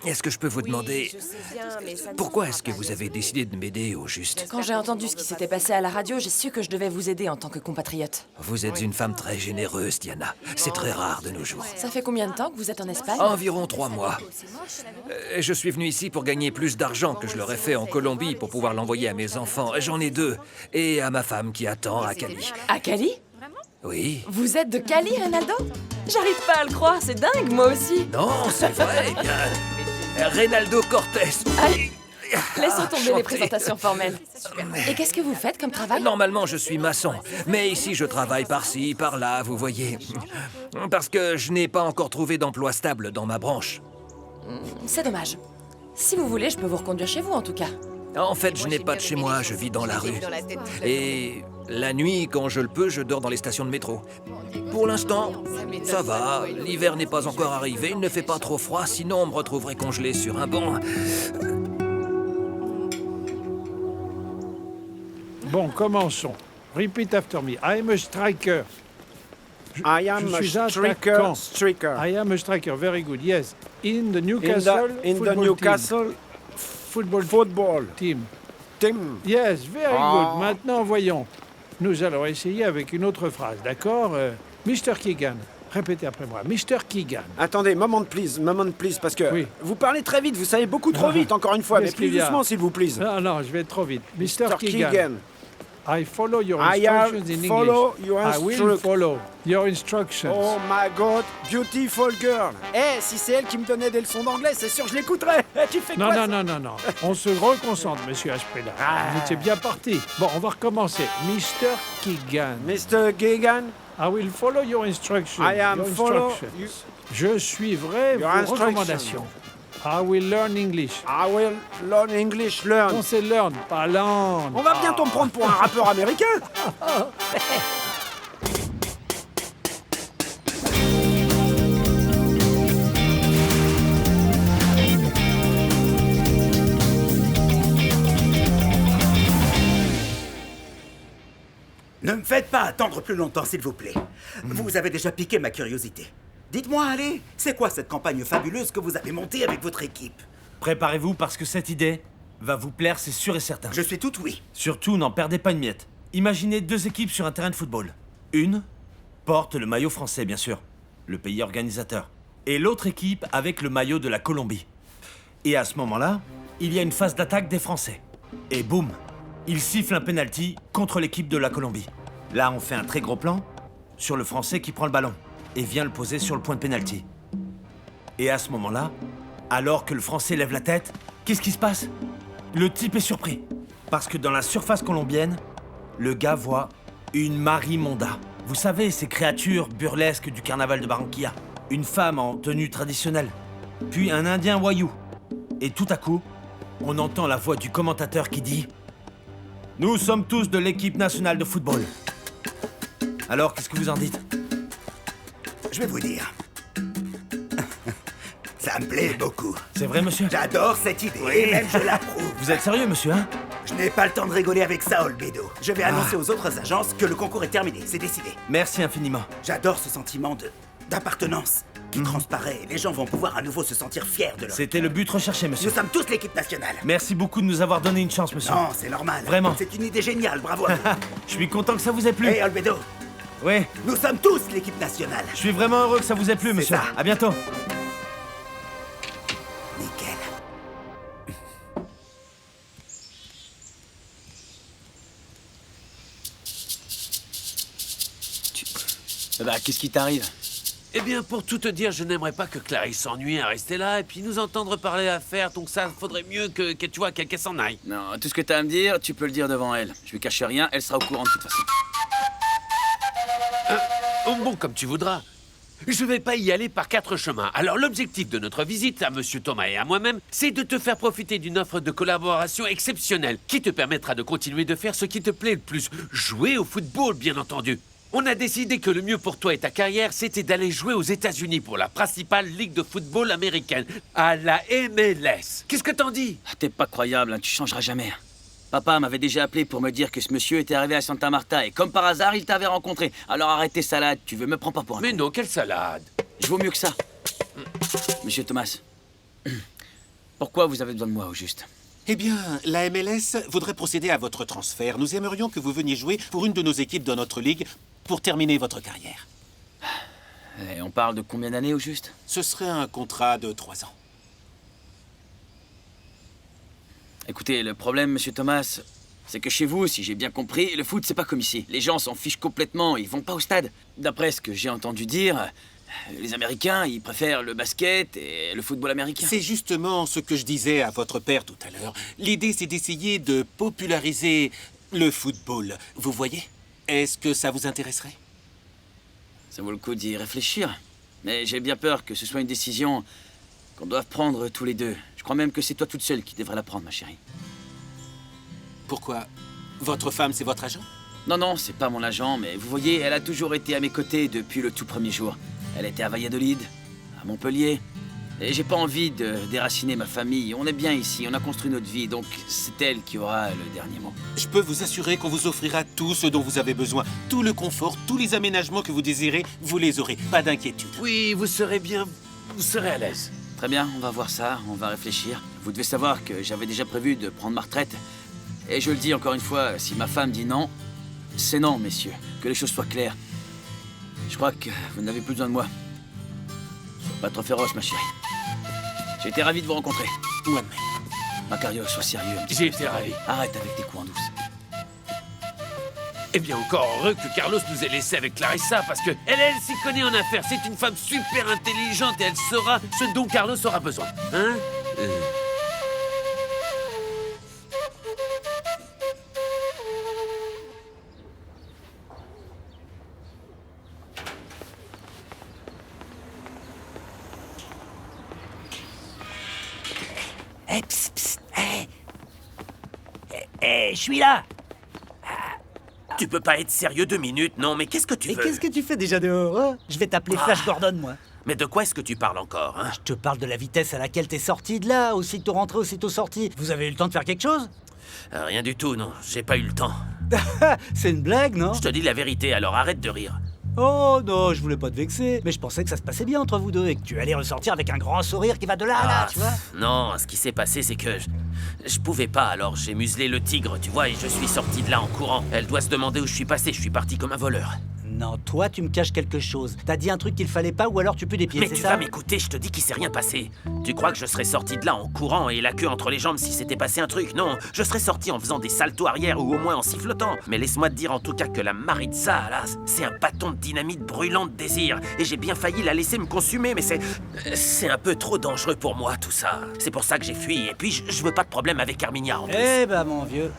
Speaker 17: Est-ce que je peux vous demander pourquoi est-ce que vous avez décidé de m'aider au juste?
Speaker 13: Quand j'ai entendu ce qui s'était passé à la radio, j'ai su que je devais vous aider en tant que compatriote.
Speaker 17: Vous êtes une femme très généreuse, Diana. C'est très rare de nos jours.
Speaker 13: Ça fait combien de temps que vous êtes en Espagne?
Speaker 17: Environ 3 mois. Je suis venu ici pour gagner plus d'argent que je l'aurais fait en Colombie pour pouvoir l'envoyer à mes enfants. J'en ai 2. Et à ma femme qui attend à Cali.
Speaker 13: À Cali?
Speaker 17: Oui.
Speaker 13: Vous êtes de Cali, Reynaldo? J'arrive pas à le croire, c'est dingue, moi aussi.
Speaker 17: Non, c'est vrai, eh bien. Reynaldo Cortés.
Speaker 13: Allez, laissons tomber les présentations formelles. Et qu'est-ce que vous faites comme travail?
Speaker 17: Normalement, je suis maçon. Mais ici, je travaille par-ci, par-là, vous voyez. Parce que je n'ai pas encore trouvé d'emploi stable dans ma branche.
Speaker 13: C'est dommage. Si vous voulez, je peux vous reconduire chez vous, en tout cas.
Speaker 17: En fait, je n'ai pas de chez moi, je vis dans la rue. Et la nuit, quand je le peux, je dors dans les stations de métro. Pour l'instant, ça va. L'hiver n'est pas encore arrivé, il ne fait pas trop froid, sinon on me retrouverait congelé sur un banc.
Speaker 2: Bon, commençons. Repeat after me. I am a striker.
Speaker 5: I am a striker.
Speaker 2: I am a striker. Very good. Yes. In the Newcastle
Speaker 5: in the Newcastle
Speaker 2: football team. Yes, very good. Maintenant, voyons. Nous allons essayer avec une autre phrase, d'accord? Mr. Keegan. Répétez après moi. Mr. Keegan.
Speaker 5: Attendez, moment please, parce que vous parlez très vite, vous savez beaucoup trop vite, encore une fois, mais plus doucement, s'il vous plaît.
Speaker 2: Non, je vais trop vite. Mr. Keegan. I follow your instructions in English. I will follow your instructions.
Speaker 5: Oh my God, beautiful girl. Si c'est elle qui me donnait des leçons d'anglais, c'est sûr que je l'écouterais. Tu fais quoi?
Speaker 2: Non. On se reconcentre, monsieur Ashpreda. Vous étiez bien parti. Bon, on va recommencer. Mr. Keegan.
Speaker 5: Mr. Keegan.
Speaker 2: I will follow your instructions.
Speaker 5: I am follow.
Speaker 2: Je suivrai vos recommandations. I will learn English.
Speaker 5: I will learn English.
Speaker 2: Non, c'est learn, pas learn.
Speaker 5: On va bientôt me prendre pour un rappeur américain.
Speaker 15: Ne me faites pas attendre plus longtemps, s'il vous plaît. Vous avez déjà piqué ma curiosité. Dites-moi, allez, c'est quoi cette campagne fabuleuse que vous avez montée avec votre équipe?
Speaker 18: Préparez-vous parce que cette idée va vous plaire, c'est sûr et certain.
Speaker 15: Je suis tout oui.
Speaker 18: Surtout, n'en perdez pas une miette. Imaginez 2 équipes sur un terrain de football. Une porte le maillot français, bien sûr, le pays organisateur. Et l'autre équipe avec le maillot de la Colombie. Et à ce moment-là, il y a une phase d'attaque des Français. Et boum, ils sifflent un penalty contre l'équipe de la Colombie. Là, on fait un très gros plan sur le Français qui prend le ballon et vient le poser sur le point de pénalty. Et à ce moment-là, alors que le Français lève la tête, qu'est-ce qui se passe? Le type est surpris. Parce que dans la surface colombienne, le gars voit une marimonda. Vous savez, ces créatures burlesques du carnaval de Barranquilla. Une femme en tenue traditionnelle. Puis un Indien voyou. Et tout à coup, on entend la voix du commentateur qui dit « Nous sommes tous de l'équipe nationale de football. » Alors, qu'est-ce que vous en dites?
Speaker 15: Je vais vous dire. Ça me plaît beaucoup.
Speaker 18: C'est vrai, monsieur?
Speaker 15: J'adore cette idée, et même je l'approuve.
Speaker 18: Vous êtes sérieux, monsieur, hein?
Speaker 15: Je n'ai pas le temps de rigoler avec ça, Olbedo. Je vais annoncer aux autres agences que le concours est terminé, c'est décidé.
Speaker 18: Merci infiniment.
Speaker 15: J'adore ce sentiment d'appartenance qui transparaît. Les gens vont pouvoir à nouveau se sentir fiers de leur...
Speaker 18: C'était le but recherché, monsieur.
Speaker 15: Nous sommes tous l'équipe nationale.
Speaker 18: Merci beaucoup de nous avoir donné une chance, monsieur.
Speaker 15: Non, c'est normal.
Speaker 18: Vraiment.
Speaker 15: C'est une idée géniale, bravo à vous.
Speaker 18: Je suis content que ça vous ait plu.
Speaker 15: Hey, Olbedo.
Speaker 18: Oui.
Speaker 15: Nous sommes tous l'équipe nationale.
Speaker 18: Je suis vraiment heureux que ça vous ait plu, monsieur. À bientôt.
Speaker 15: Nickel.
Speaker 3: Bah, qu'est-ce qui t'arrive?
Speaker 8: Eh bien, pour tout te dire, je n'aimerais pas que Clarisse s'ennuie à rester là et puis nous entendre parler à faire, donc ça faudrait mieux que tu vois, qu'elle s'en aille.
Speaker 3: Non, tout ce que t'as à me dire, tu peux le dire devant elle. Je lui cache rien, elle sera au courant de toute façon.
Speaker 8: Bon, comme tu voudras. Je vais pas y aller par 4 chemins. Alors, l'objectif de notre visite à Monsieur Thomas et à moi-même, c'est de te faire profiter d'une offre de collaboration exceptionnelle qui te permettra de continuer de faire ce qui te plaît le plus. Jouer au football, bien entendu. On a décidé que le mieux pour toi et ta carrière, c'était d'aller jouer aux États-Unis pour la principale ligue de football américaine, à la MLS. Qu'est-ce que t'en dis?
Speaker 3: T'es pas croyable, hein, tu changeras jamais. Papa m'avait déjà appelé pour me dire que ce monsieur était arrivé à Santa Marta et comme par hasard, il t'avait rencontré. Alors arrête tes salades, tu me prends pas pour un
Speaker 8: Mais
Speaker 3: con.
Speaker 8: non, quelle salade?
Speaker 3: Je vaux mieux que ça. Monsieur Thomas, pourquoi vous avez besoin de moi au juste?
Speaker 6: Eh bien, la MLS voudrait procéder à votre transfert. Nous aimerions que vous veniez jouer pour une de nos équipes dans notre ligue pour terminer votre carrière.
Speaker 3: Et on parle de combien d'années au juste?
Speaker 6: Ce serait un contrat de 3 ans.
Speaker 3: Écoutez, le problème, monsieur Thomas, c'est que chez vous, si j'ai bien compris, le foot, c'est pas comme ici. Les gens s'en fichent complètement, ils vont pas au stade. D'après ce que j'ai entendu dire, les Américains, ils préfèrent le basket et le football américain.
Speaker 6: C'est justement ce que je disais à votre père tout à l'heure. L'idée, c'est d'essayer de populariser le football. Vous voyez? Est-ce que ça vous intéresserait?
Speaker 3: Ça vaut le coup d'y réfléchir. Mais j'ai bien peur que ce soit une décision qu'on doive prendre tous les deux. Je crois même que c'est toi toute seule qui devrais la prendre, ma chérie.
Speaker 6: Pourquoi? Votre femme, c'est votre agent?
Speaker 3: Non, non, c'est pas mon agent, mais vous voyez, elle a toujours été à mes côtés depuis le tout premier jour. Elle était à Valladolid, à Montpellier. Et j'ai pas envie de déraciner ma famille. On est bien ici, on a construit notre vie, donc c'est elle qui aura le dernier mot.
Speaker 6: Je peux vous assurer qu'on vous offrira tout ce dont vous avez besoin. Tout le confort, tous les aménagements que vous désirez, vous les aurez. Pas d'inquiétude.
Speaker 8: Oui, vous serez bien... Vous serez à l'aise.
Speaker 3: Très bien, on va voir ça, on va réfléchir. Vous devez savoir que j'avais déjà prévu de prendre ma retraite. Et je le dis encore une fois, si ma femme dit non, c'est non, messieurs. Que les choses soient claires. Je crois que vous n'avez plus besoin de moi. Sois pas trop féroce, ma chérie. J'ai été ravi de vous rencontrer.
Speaker 6: Ouais,
Speaker 3: Macario, sois sérieux.
Speaker 8: J'ai été ravi.
Speaker 3: Arrête avec tes coups en douce.
Speaker 8: Eh bien, encore heureux que Carlos nous ait laissé avec Clarissa, parce que elle s'y connaît en affaires. C'est une femme super intelligente et elle saura ce dont Carlos aura besoin. Hein?
Speaker 21: Hé, psst, psst, hé. Hé, je suis là.
Speaker 12: Tu peux pas être sérieux 2 minutes, non? Mais qu'est-ce que tu veux?
Speaker 21: Mais qu'est-ce que tu fais déjà dehors, hein? Je vais t'appeler Flash Gordon, moi.
Speaker 12: Mais de quoi est-ce que tu parles encore, hein?
Speaker 21: Je te parle de la vitesse à laquelle t'es sorti de là, aussitôt rentré, aussitôt sorti. Vous avez eu le temps de faire quelque chose?
Speaker 12: Rien du tout, non. J'ai pas eu le temps.
Speaker 21: C'est une blague, non?
Speaker 12: Je te dis la vérité, alors arrête de rire.
Speaker 21: Oh non, je voulais pas te vexer, mais je pensais que ça se passait bien entre vous deux et que tu allais ressortir avec un grand sourire qui va de là à là, tu vois.
Speaker 12: Non, ce qui s'est passé, c'est que je pouvais pas, alors j'ai muselé le tigre, tu vois, et je suis sorti de là en courant. Elle doit se demander où je suis passé, je suis parti comme un voleur.
Speaker 21: Non, toi, tu me caches quelque chose. T'as dit un truc qu'il fallait pas ou alors tu pues des pieds,
Speaker 12: Mais
Speaker 21: c'est
Speaker 12: tu
Speaker 21: ça?
Speaker 12: vas m'écouter, je te dis qu'il s'est rien passé. Tu crois que je serais sorti de là en courant et la queue entre les jambes si s'était passé un truc? Non, je serais sorti en faisant des saltos arrière ou au moins en sifflotant. Mais laisse-moi te dire en tout cas que la Maritza, là, c'est un bâton de dynamite brûlant de désir. Et j'ai bien failli la laisser me consumer, mais c'est un peu trop dangereux pour moi, tout ça. C'est pour ça que j'ai fui, et puis je veux pas de problème avec Arminia en plus.
Speaker 21: Eh ben, mon vieux,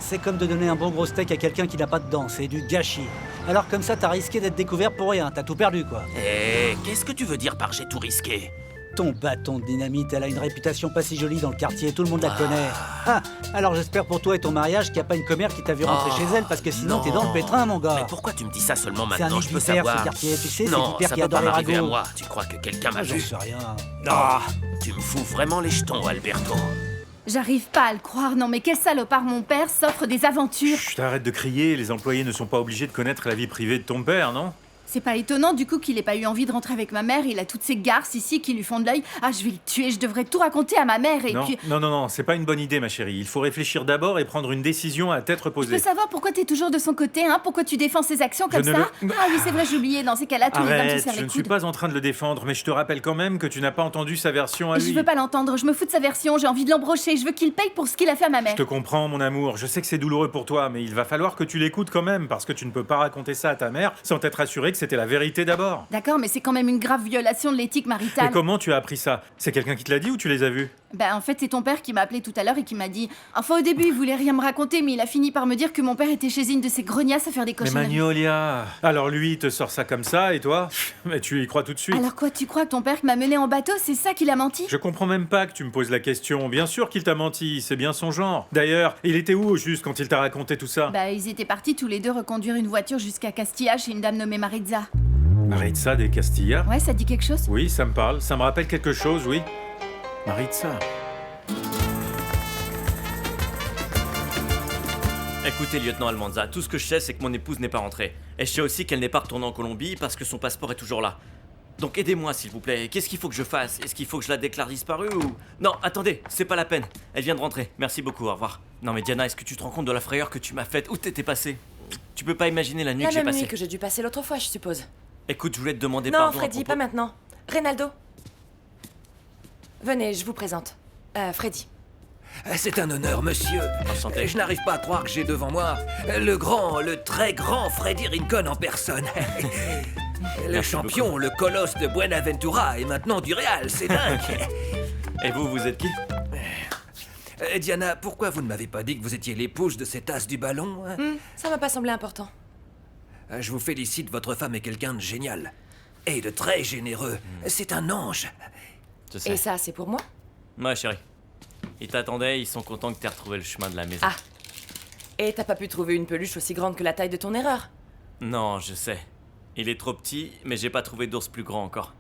Speaker 21: c'est comme de donner un bon gros steak à quelqu'un qui n'a pas de dents, c'est du gâchis. Alors comme ça, t'as risqué d'être découvert pour rien, t'as tout perdu, quoi.
Speaker 12: Eh, qu'est-ce que tu veux dire par j'ai tout risqué?
Speaker 21: Ton bâton de dynamite, elle a une réputation pas si jolie dans le quartier, tout le monde la connaît. Ah, alors j'espère pour toi et ton mariage qu'il n'y a pas une commère qui t'a vu rentrer chez elle, parce que sinon t'es dans le pétrin, mon gars.
Speaker 12: Mais pourquoi tu me dis ça seulement
Speaker 21: C'est un
Speaker 12: maintenant? Je peux
Speaker 21: Vipère,
Speaker 12: savoir.
Speaker 21: ce quartier, tu sais, c'est
Speaker 12: Non,
Speaker 21: Vipère
Speaker 12: ça
Speaker 21: qui
Speaker 12: peut pas
Speaker 21: adore les
Speaker 12: m'arriver à
Speaker 21: ragots.
Speaker 12: moi. Tu crois que quelqu'un m'a
Speaker 21: J'en
Speaker 12: vu?
Speaker 21: sais rien.
Speaker 12: Ah, tu me fous vraiment les jetons, Alberto.
Speaker 4: J'arrive pas à le croire, non mais quel salopard mon père s'offre des aventures.
Speaker 10: Chut, arrête de crier, les employés ne sont pas obligés de connaître la vie privée de ton père, non?
Speaker 4: C'est pas étonnant du coup qu'il ait pas eu envie de rentrer avec ma mère, il a toutes ces garces ici qui lui font de l'œil. Ah, je vais le tuer, je devrais tout raconter à ma mère et
Speaker 10: Non,
Speaker 4: puis...
Speaker 10: non, c'est pas une bonne idée, ma chérie. Il faut réfléchir d'abord et prendre une décision à tête
Speaker 4: Je peux
Speaker 10: reposée.
Speaker 4: savoir pourquoi t'es toujours de son côté, hein? Pourquoi tu défends ses actions comme
Speaker 10: Je ne
Speaker 4: ça?
Speaker 10: le-
Speaker 4: Ah oui, c'est vrai, j'ai oublié, dans ces cas-là, tous les hommes se
Speaker 10: Arrête,
Speaker 4: serrent
Speaker 10: je
Speaker 4: les
Speaker 10: ne suis
Speaker 4: coudes.
Speaker 10: pas en train de le défendre, mais je te rappelle quand même que tu n'as pas entendu sa version à lui.
Speaker 4: Je veux pas l'entendre, je me fous de sa version, j'ai envie de l'embrocher, je veux qu'il paye pour ce qu'il a fait à ma mère.
Speaker 10: Je te comprends, mon amour. Je sais que c'est douloureux pour toi, mais il va falloir que tu l'écoutes quand même, parce que tu ne peux pas raconter ça à ta mère sans t'être assuré que c'était la vérité d'abord.
Speaker 4: D'accord, mais c'est quand même une grave violation de l'éthique
Speaker 10: Et
Speaker 4: maritale.
Speaker 10: comment tu as appris ça? C'est quelqu'un qui te l'a dit ou tu les as vus?
Speaker 4: Bah en fait c'est ton père qui m'a appelé tout à l'heure et qui m'a dit... Enfin au début il voulait rien me raconter mais il a fini par me dire que mon père était chez une de ces grognasses à faire des
Speaker 10: Mais
Speaker 4: cochonneries.
Speaker 10: Magnolia... Alors lui, il te sort ça comme ça, et toi? Mais tu y crois tout de suite.
Speaker 4: Alors quoi, tu crois que ton père m'a mené en bateau, c'est ça qu'il a menti?
Speaker 10: Je comprends même pas que tu me poses la question. Bien sûr qu'il t'a menti, c'est bien son genre. D'ailleurs, il était où au juste quand il t'a raconté tout ça?
Speaker 4: Bah ils étaient partis tous les deux reconduire une voiture jusqu'à Castilla chez une dame nommée Maritza.
Speaker 10: Maritza des Castilla?
Speaker 4: Ouais, ça dit quelque chose?
Speaker 10: Oui, ça me parle. Ça me rappelle quelque chose, oui. Maritza.
Speaker 12: Écoutez, lieutenant Almanza, tout ce que je sais, c'est que mon épouse n'est pas rentrée. Et je sais aussi qu'elle n'est pas retournée en Colombie parce que son passeport est toujours là. Donc aidez-moi, s'il vous plaît. Qu'est-ce qu'il faut que je fasse? Est-ce qu'il faut que je la déclare disparue ou... Non, attendez, c'est pas la peine. Elle vient de rentrer. Merci beaucoup, au revoir. Non mais Diana, est-ce que tu te rends compte de la frayeur que tu m'as faite? Où t'étais passée? Tu peux pas imaginer la nuit que j'ai
Speaker 13: La même
Speaker 12: passée.
Speaker 13: nuit que j'ai dû passer l'autre fois, je suppose.
Speaker 12: Écoute, je voulais te demander
Speaker 13: Non,
Speaker 12: pardon.
Speaker 13: Freddy, pas maintenant. Reynaldo. Venez, je vous présente. Freddy.
Speaker 17: C'est un honneur, monsieur.
Speaker 12: Enchanté.
Speaker 17: Je n'arrive pas à croire que j'ai devant moi le très grand Freddy Rincon en personne. Le
Speaker 12: Merci
Speaker 17: champion,
Speaker 12: beaucoup.
Speaker 17: le colosse de Buenaventura et maintenant du Real, c'est dingue.
Speaker 12: Et vous êtes qui?
Speaker 17: Diana, pourquoi vous ne m'avez pas dit que vous étiez l'épouse de cet as du ballon?
Speaker 13: Ça m'a pas semblé important.
Speaker 17: Je vous félicite, votre femme est quelqu'un de génial. Et de très généreux. C'est un ange.
Speaker 12: Je sais.
Speaker 13: Et ça, c'est pour moi?
Speaker 12: Ouais, chérie. Ils t'attendaient, ils sont contents que t'aies retrouvé le chemin de la maison.
Speaker 13: Ah. Et t'as pas pu trouver une peluche aussi grande que la taille de ton erreur?
Speaker 12: Non, je sais. Il est trop petit, mais j'ai pas trouvé d'ours plus grand encore.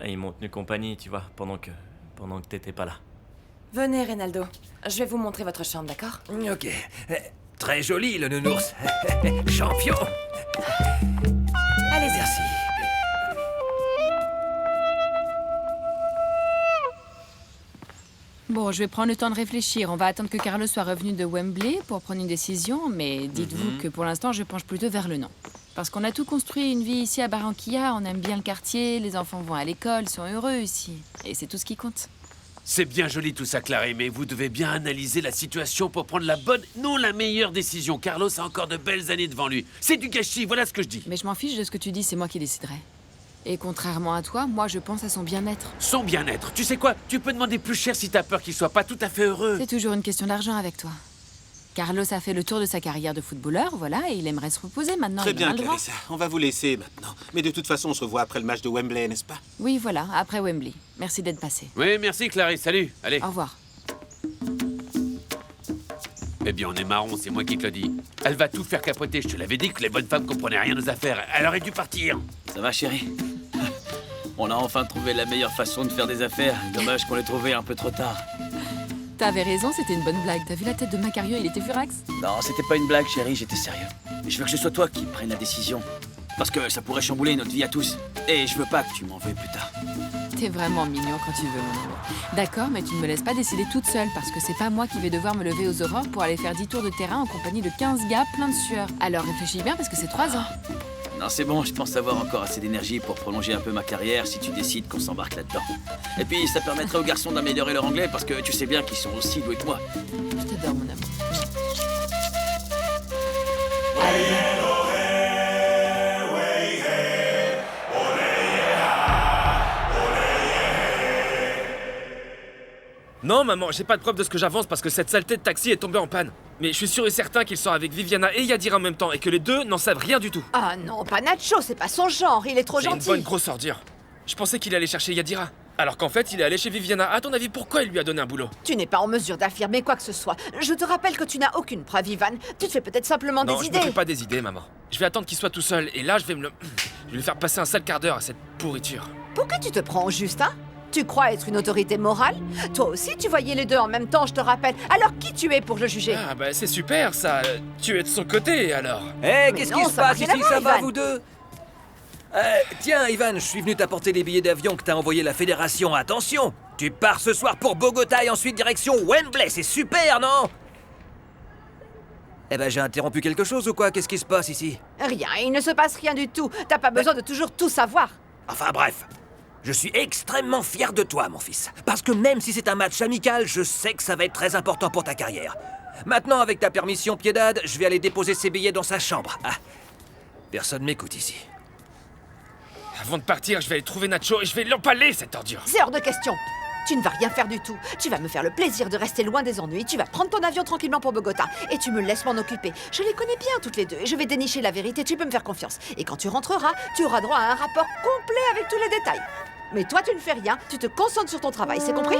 Speaker 12: Et ils m'ont tenu compagnie, tu vois, pendant que t'étais pas là.
Speaker 13: Venez, Reynaldo. Je vais vous montrer votre chambre, d'accord?
Speaker 17: Ok. Très joli, le nounours. Champion.
Speaker 13: Allez-y.
Speaker 17: Merci.
Speaker 1: Bon, je vais prendre le temps de réfléchir. On va attendre que Carlos soit revenu de Wembley pour prendre une décision, mais dites-vous que pour l'instant, je penche plutôt vers le non. Parce qu'on a tout construit une vie ici à Barranquilla, on aime bien le quartier, les enfants vont à l'école, sont heureux ici. Et c'est tout ce qui compte.
Speaker 8: C'est bien joli tout ça, Claré, mais vous devez bien analyser la situation pour prendre la bonne, non la meilleure décision. Carlos a encore de belles années devant lui. C'est du gâchis, voilà ce que je dis.
Speaker 1: Mais je m'en fiche de ce que tu dis, c'est moi qui déciderai. Et contrairement à toi, moi je pense à son bien-être.
Speaker 8: Son bien-être, tu sais quoi? Tu peux demander plus cher si t'as peur qu'il soit pas tout à fait heureux.
Speaker 1: C'est toujours une question d'argent avec toi. Carlos a fait le tour de sa carrière de footballeur, voilà, et il aimerait se reposer maintenant.
Speaker 6: Très
Speaker 1: il
Speaker 6: bien,
Speaker 1: aura le droit.
Speaker 6: Clarissa. On va vous laisser maintenant. Mais de toute façon, on se revoit après le match de Wembley, n'est-ce pas?
Speaker 1: Oui, voilà, après Wembley. Merci d'être passé.
Speaker 8: Oui, merci Clarisse, salut, allez.
Speaker 1: Au revoir.
Speaker 8: Eh bien, on est marron, c'est moi qui te le dis. Elle va tout faire capoter, je te l'avais dit que les bonnes femmes comprenaient rien aux affaires. Elle aurait dû partir.
Speaker 3: Ça va, chérie? On a enfin trouvé la meilleure façon de faire des affaires. Dommage qu'on l'ait trouvé un peu trop tard.
Speaker 1: T'avais raison, c'était une bonne blague. T'as vu la tête de Macario, il était furax?
Speaker 3: Non, c'était pas une blague, chérie, j'étais sérieux. Mais je veux que ce soit toi qui prenne la décision. Parce que ça pourrait chambouler notre vie à tous. Et je veux pas que tu m'en veuilles plus tard.
Speaker 1: T'es vraiment mignon quand tu veux, mon amour. D'accord, mais tu ne me laisses pas décider toute seule, parce que c'est pas moi qui vais devoir me lever aux aurores pour aller faire 10 tours de terrain en compagnie de 15 gars pleins de sueur. Alors réfléchis bien, parce que c'est 3 ans.
Speaker 3: Non, c'est bon, je pense avoir encore assez d'énergie pour prolonger un peu ma carrière si tu décides qu'on s'embarque là-dedans. Et puis, ça permettrait aux garçons d'améliorer leur anglais parce que tu sais bien qu'ils sont aussi doués que moi.
Speaker 1: Je t'adore, mon amour.
Speaker 19: Non, maman, j'ai pas de preuve de ce que j'avance parce que cette saleté de taxi est tombée en panne. Mais je suis sûr et certain qu'il sort avec Viviana et Yadira en même temps et que les deux n'en savent rien du tout.
Speaker 22: Ah non, pas Nacho, c'est pas son genre, il est trop
Speaker 19: C'est une
Speaker 22: gentil.
Speaker 19: bonne grosse ordure. Je pensais qu'il allait chercher Yadira. Alors qu'en fait, il est allé chez Viviana. À ton avis, pourquoi il lui a donné un boulot?
Speaker 22: Tu n'es pas en mesure d'affirmer quoi que ce soit. Je te rappelle que tu n'as aucune preuve, Ivan. Tu te fais peut-être simplement
Speaker 19: Non,
Speaker 22: des
Speaker 19: je
Speaker 22: idées.
Speaker 19: me fais pas des idées, maman. Je vais attendre qu'il soit tout seul et là, je vais lui faire passer un sale quart d'heure à cette pourriture.
Speaker 22: Pour que tu te prends au juste, hein? Tu crois être une autorité morale? Toi aussi, tu voyais les deux en même temps, je te rappelle. Alors qui tu es pour le juger?
Speaker 19: Ah bah c'est super ça. Tu es de son côté alors.
Speaker 17: Hé, qu'est-ce qui se passe ici? Ça va,
Speaker 22: Ivan.
Speaker 17: vous deux? Tiens, Ivan, je suis venu t'apporter les billets d'avion que t'as envoyé la fédération. Attention, tu pars ce soir pour Bogota et ensuite direction Wembley. C'est super, non? Eh ben, j'ai interrompu quelque chose ou quoi? Qu'est-ce qui se passe ici?
Speaker 22: Rien, il ne se passe rien du tout. T'as pas besoin de toujours tout savoir.
Speaker 17: Enfin bref, je suis extrêmement fier de toi, mon fils. Parce que même si c'est un match amical, je sais que ça va être très important pour ta carrière. Maintenant, avec ta permission, Piedad, je vais aller déposer ses billets dans sa chambre. Ah, personne m'écoute ici.
Speaker 19: Avant de partir, je vais aller trouver Nacho et je vais l'empaler cette ordure.
Speaker 22: C'est hors de question. Tu ne vas rien faire du tout. Tu vas me faire le plaisir de rester loin des ennuis. Tu vas prendre ton avion tranquillement pour Bogota. Et tu me laisses m'en occuper. Je les connais bien toutes les deux. Et je vais dénicher la vérité. Tu peux me faire confiance. Et quand tu rentreras, tu auras droit à un rapport complet avec tous les détails. Mais toi, tu ne fais rien. Tu te concentres sur ton travail. C'est compris?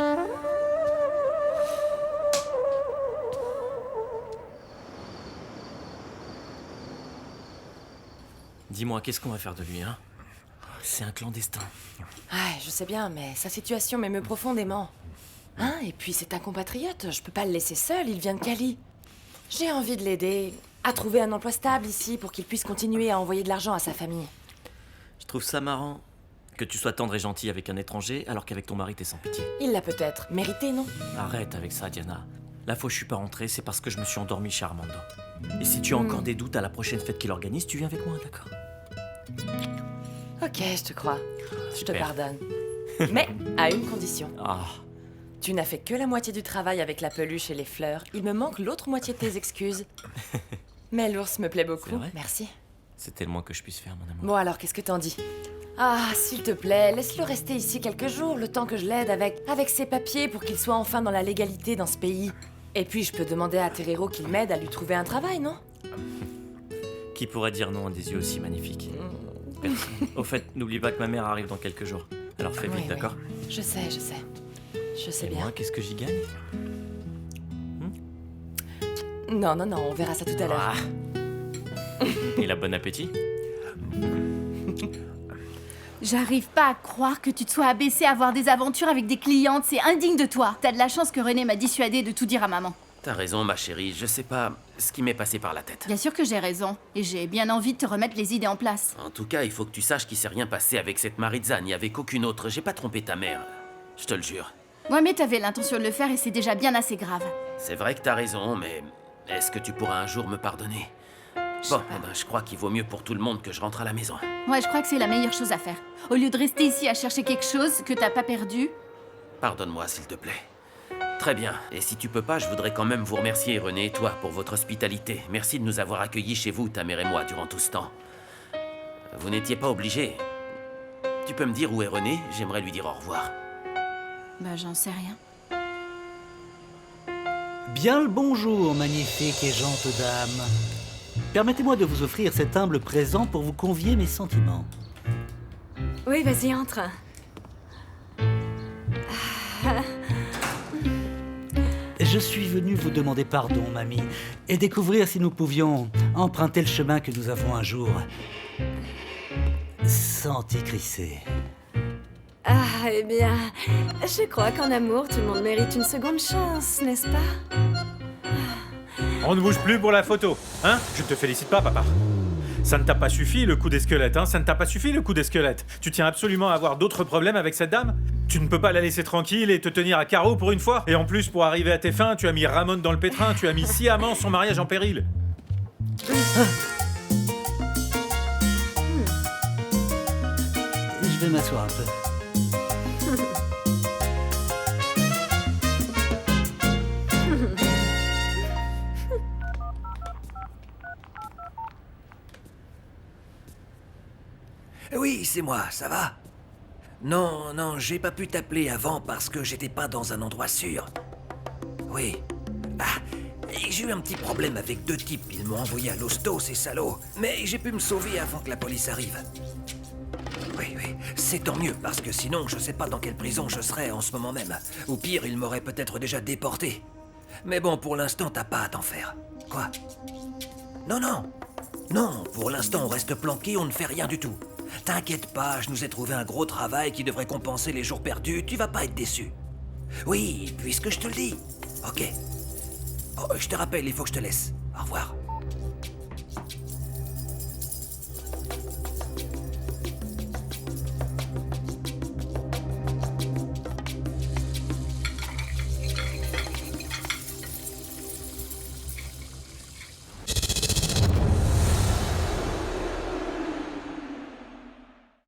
Speaker 12: Dis-moi, qu'est-ce qu'on va faire de lui, hein? C'est un clandestin.
Speaker 13: Ah, je sais bien, mais sa situation m'émeut profondément. Hein? Et puis c'est un compatriote, je peux pas le laisser seul, il vient de Cali. J'ai envie de l'aider à trouver un emploi stable ici pour qu'il puisse continuer à envoyer de l'argent à sa famille.
Speaker 12: Je trouve ça marrant que tu sois tendre et gentil avec un étranger alors qu'avec ton mari t'es sans pitié.
Speaker 13: Il l'a peut-être mérité, non?
Speaker 12: Arrête avec ça, Diana. La fois où je suis pas rentré, c'est parce que je me suis endormi chez Armando. Et si tu as encore des doutes à la prochaine fête qu'il organise, tu viens avec moi, d'accord?
Speaker 13: Ok, je te crois. Je te
Speaker 12: Super.
Speaker 13: pardonne. Mais à une condition.
Speaker 12: Ah.
Speaker 13: Tu n'as fait que la moitié du travail avec la peluche et les fleurs. Il me manque l'autre moitié de tes excuses. Mais l'ours me plaît beaucoup. Merci.
Speaker 12: C'était le moins que je puisse faire, mon amour.
Speaker 13: Bon alors, qu'est-ce que t'en dis? Ah, s'il te plaît, laisse-le rester ici quelques jours, le temps que je l'aide avec ses papiers pour qu'il soit enfin dans la légalité dans ce pays. Et puis, je peux demander à Terrero qu'il m'aide à lui trouver un travail, non?
Speaker 12: Qui pourrait dire non à des yeux aussi magnifiques? Merci. Au fait, n'oublie pas que ma mère arrive dans quelques jours. Alors fais vite,
Speaker 13: Oui,
Speaker 12: d'accord?
Speaker 13: Je sais. Je sais
Speaker 12: Et
Speaker 13: bien.
Speaker 12: moi, qu'est-ce que j'y gagne?
Speaker 13: Non, on verra ça tout à l'heure.
Speaker 12: Et la bon appétit?
Speaker 4: J'arrive pas à croire que tu te sois abaissé à avoir des aventures avec des clientes, c'est indigne de toi. T'as de la chance que René m'a dissuadé de tout dire à maman.
Speaker 8: T'as raison, ma chérie, je sais pas ce qui m'est passé par la tête.
Speaker 4: Bien sûr que j'ai raison, et j'ai bien envie de te remettre les idées en place.
Speaker 8: En tout cas, il faut que tu saches qu'il s'est rien passé avec cette Maritza, ni avec aucune autre. J'ai pas trompé ta mère, je te le jure.
Speaker 4: Ouais, mais t'avais l'intention de le faire et c'est déjà bien assez grave.
Speaker 8: C'est vrai que t'as raison, mais est-ce que tu pourras un jour me pardonner? Bon, je crois qu'il vaut mieux pour tout le monde que je rentre à la maison.
Speaker 4: Ouais, je crois que c'est la meilleure chose à faire. Au lieu de rester ici à chercher quelque chose que t'as pas perdu.
Speaker 8: Pardonne-moi, s'il te plaît. Très bien. Et si tu peux pas, je voudrais quand même vous remercier, René et toi, pour votre hospitalité. Merci de nous avoir accueillis chez vous, ta mère et moi, durant tout ce temps. Vous n'étiez pas obligés. Tu peux me dire où est René? J'aimerais lui dire au revoir.
Speaker 4: Bah, j'en sais rien.
Speaker 21: Bien le bonjour, magnifique et gente dame. Permettez-moi de vous offrir cet humble présent pour vous convier mes sentiments.
Speaker 20: Oui, vas-y, entre.
Speaker 21: Je suis venu vous demander pardon, mamie, et découvrir si nous pouvions emprunter le chemin que nous avons un jour sans t'y crisser.
Speaker 20: Ah, eh bien, je crois qu'en amour, tout le monde mérite une seconde chance, n'est-ce pas?
Speaker 10: On ne bouge plus pour la photo, hein? Je ne te félicite pas, papa. Ça ne t'a pas suffi le coup des squelettes, hein? Ça ne t'a pas suffi le coup des squelettes. Tu tiens absolument à avoir d'autres problèmes avec cette dame? Tu ne peux pas la laisser tranquille et te tenir à carreau pour une fois? Et en plus, pour arriver à tes fins, tu as mis Ramon dans le pétrin, tu as mis sciemment son mariage en péril.
Speaker 21: Je vais m'asseoir un peu.
Speaker 17: Oui, c'est moi, ça va? Non, j'ai pas pu t'appeler avant parce que j'étais pas dans un endroit sûr. Oui. Ah, et j'ai eu un petit problème avec deux types. Ils m'ont envoyé à l'hosto, ces salauds. Mais j'ai pu me sauver avant que la police arrive. Oui, c'est tant mieux, parce que sinon, je sais pas dans quelle prison je serais en ce moment même. Ou pire, ils m'auraient peut-être déjà déporté. Mais bon, pour l'instant, t'as pas à t'en faire. Quoi? Non, pour l'instant, on reste planqué, on ne fait rien du tout. T'inquiète pas, je nous ai trouvé un gros travail qui devrait compenser les jours perdus, tu vas pas être déçu. Oui, puisque je te le dis. Ok. Oh, je te rappelle, il faut que je te laisse. Au revoir.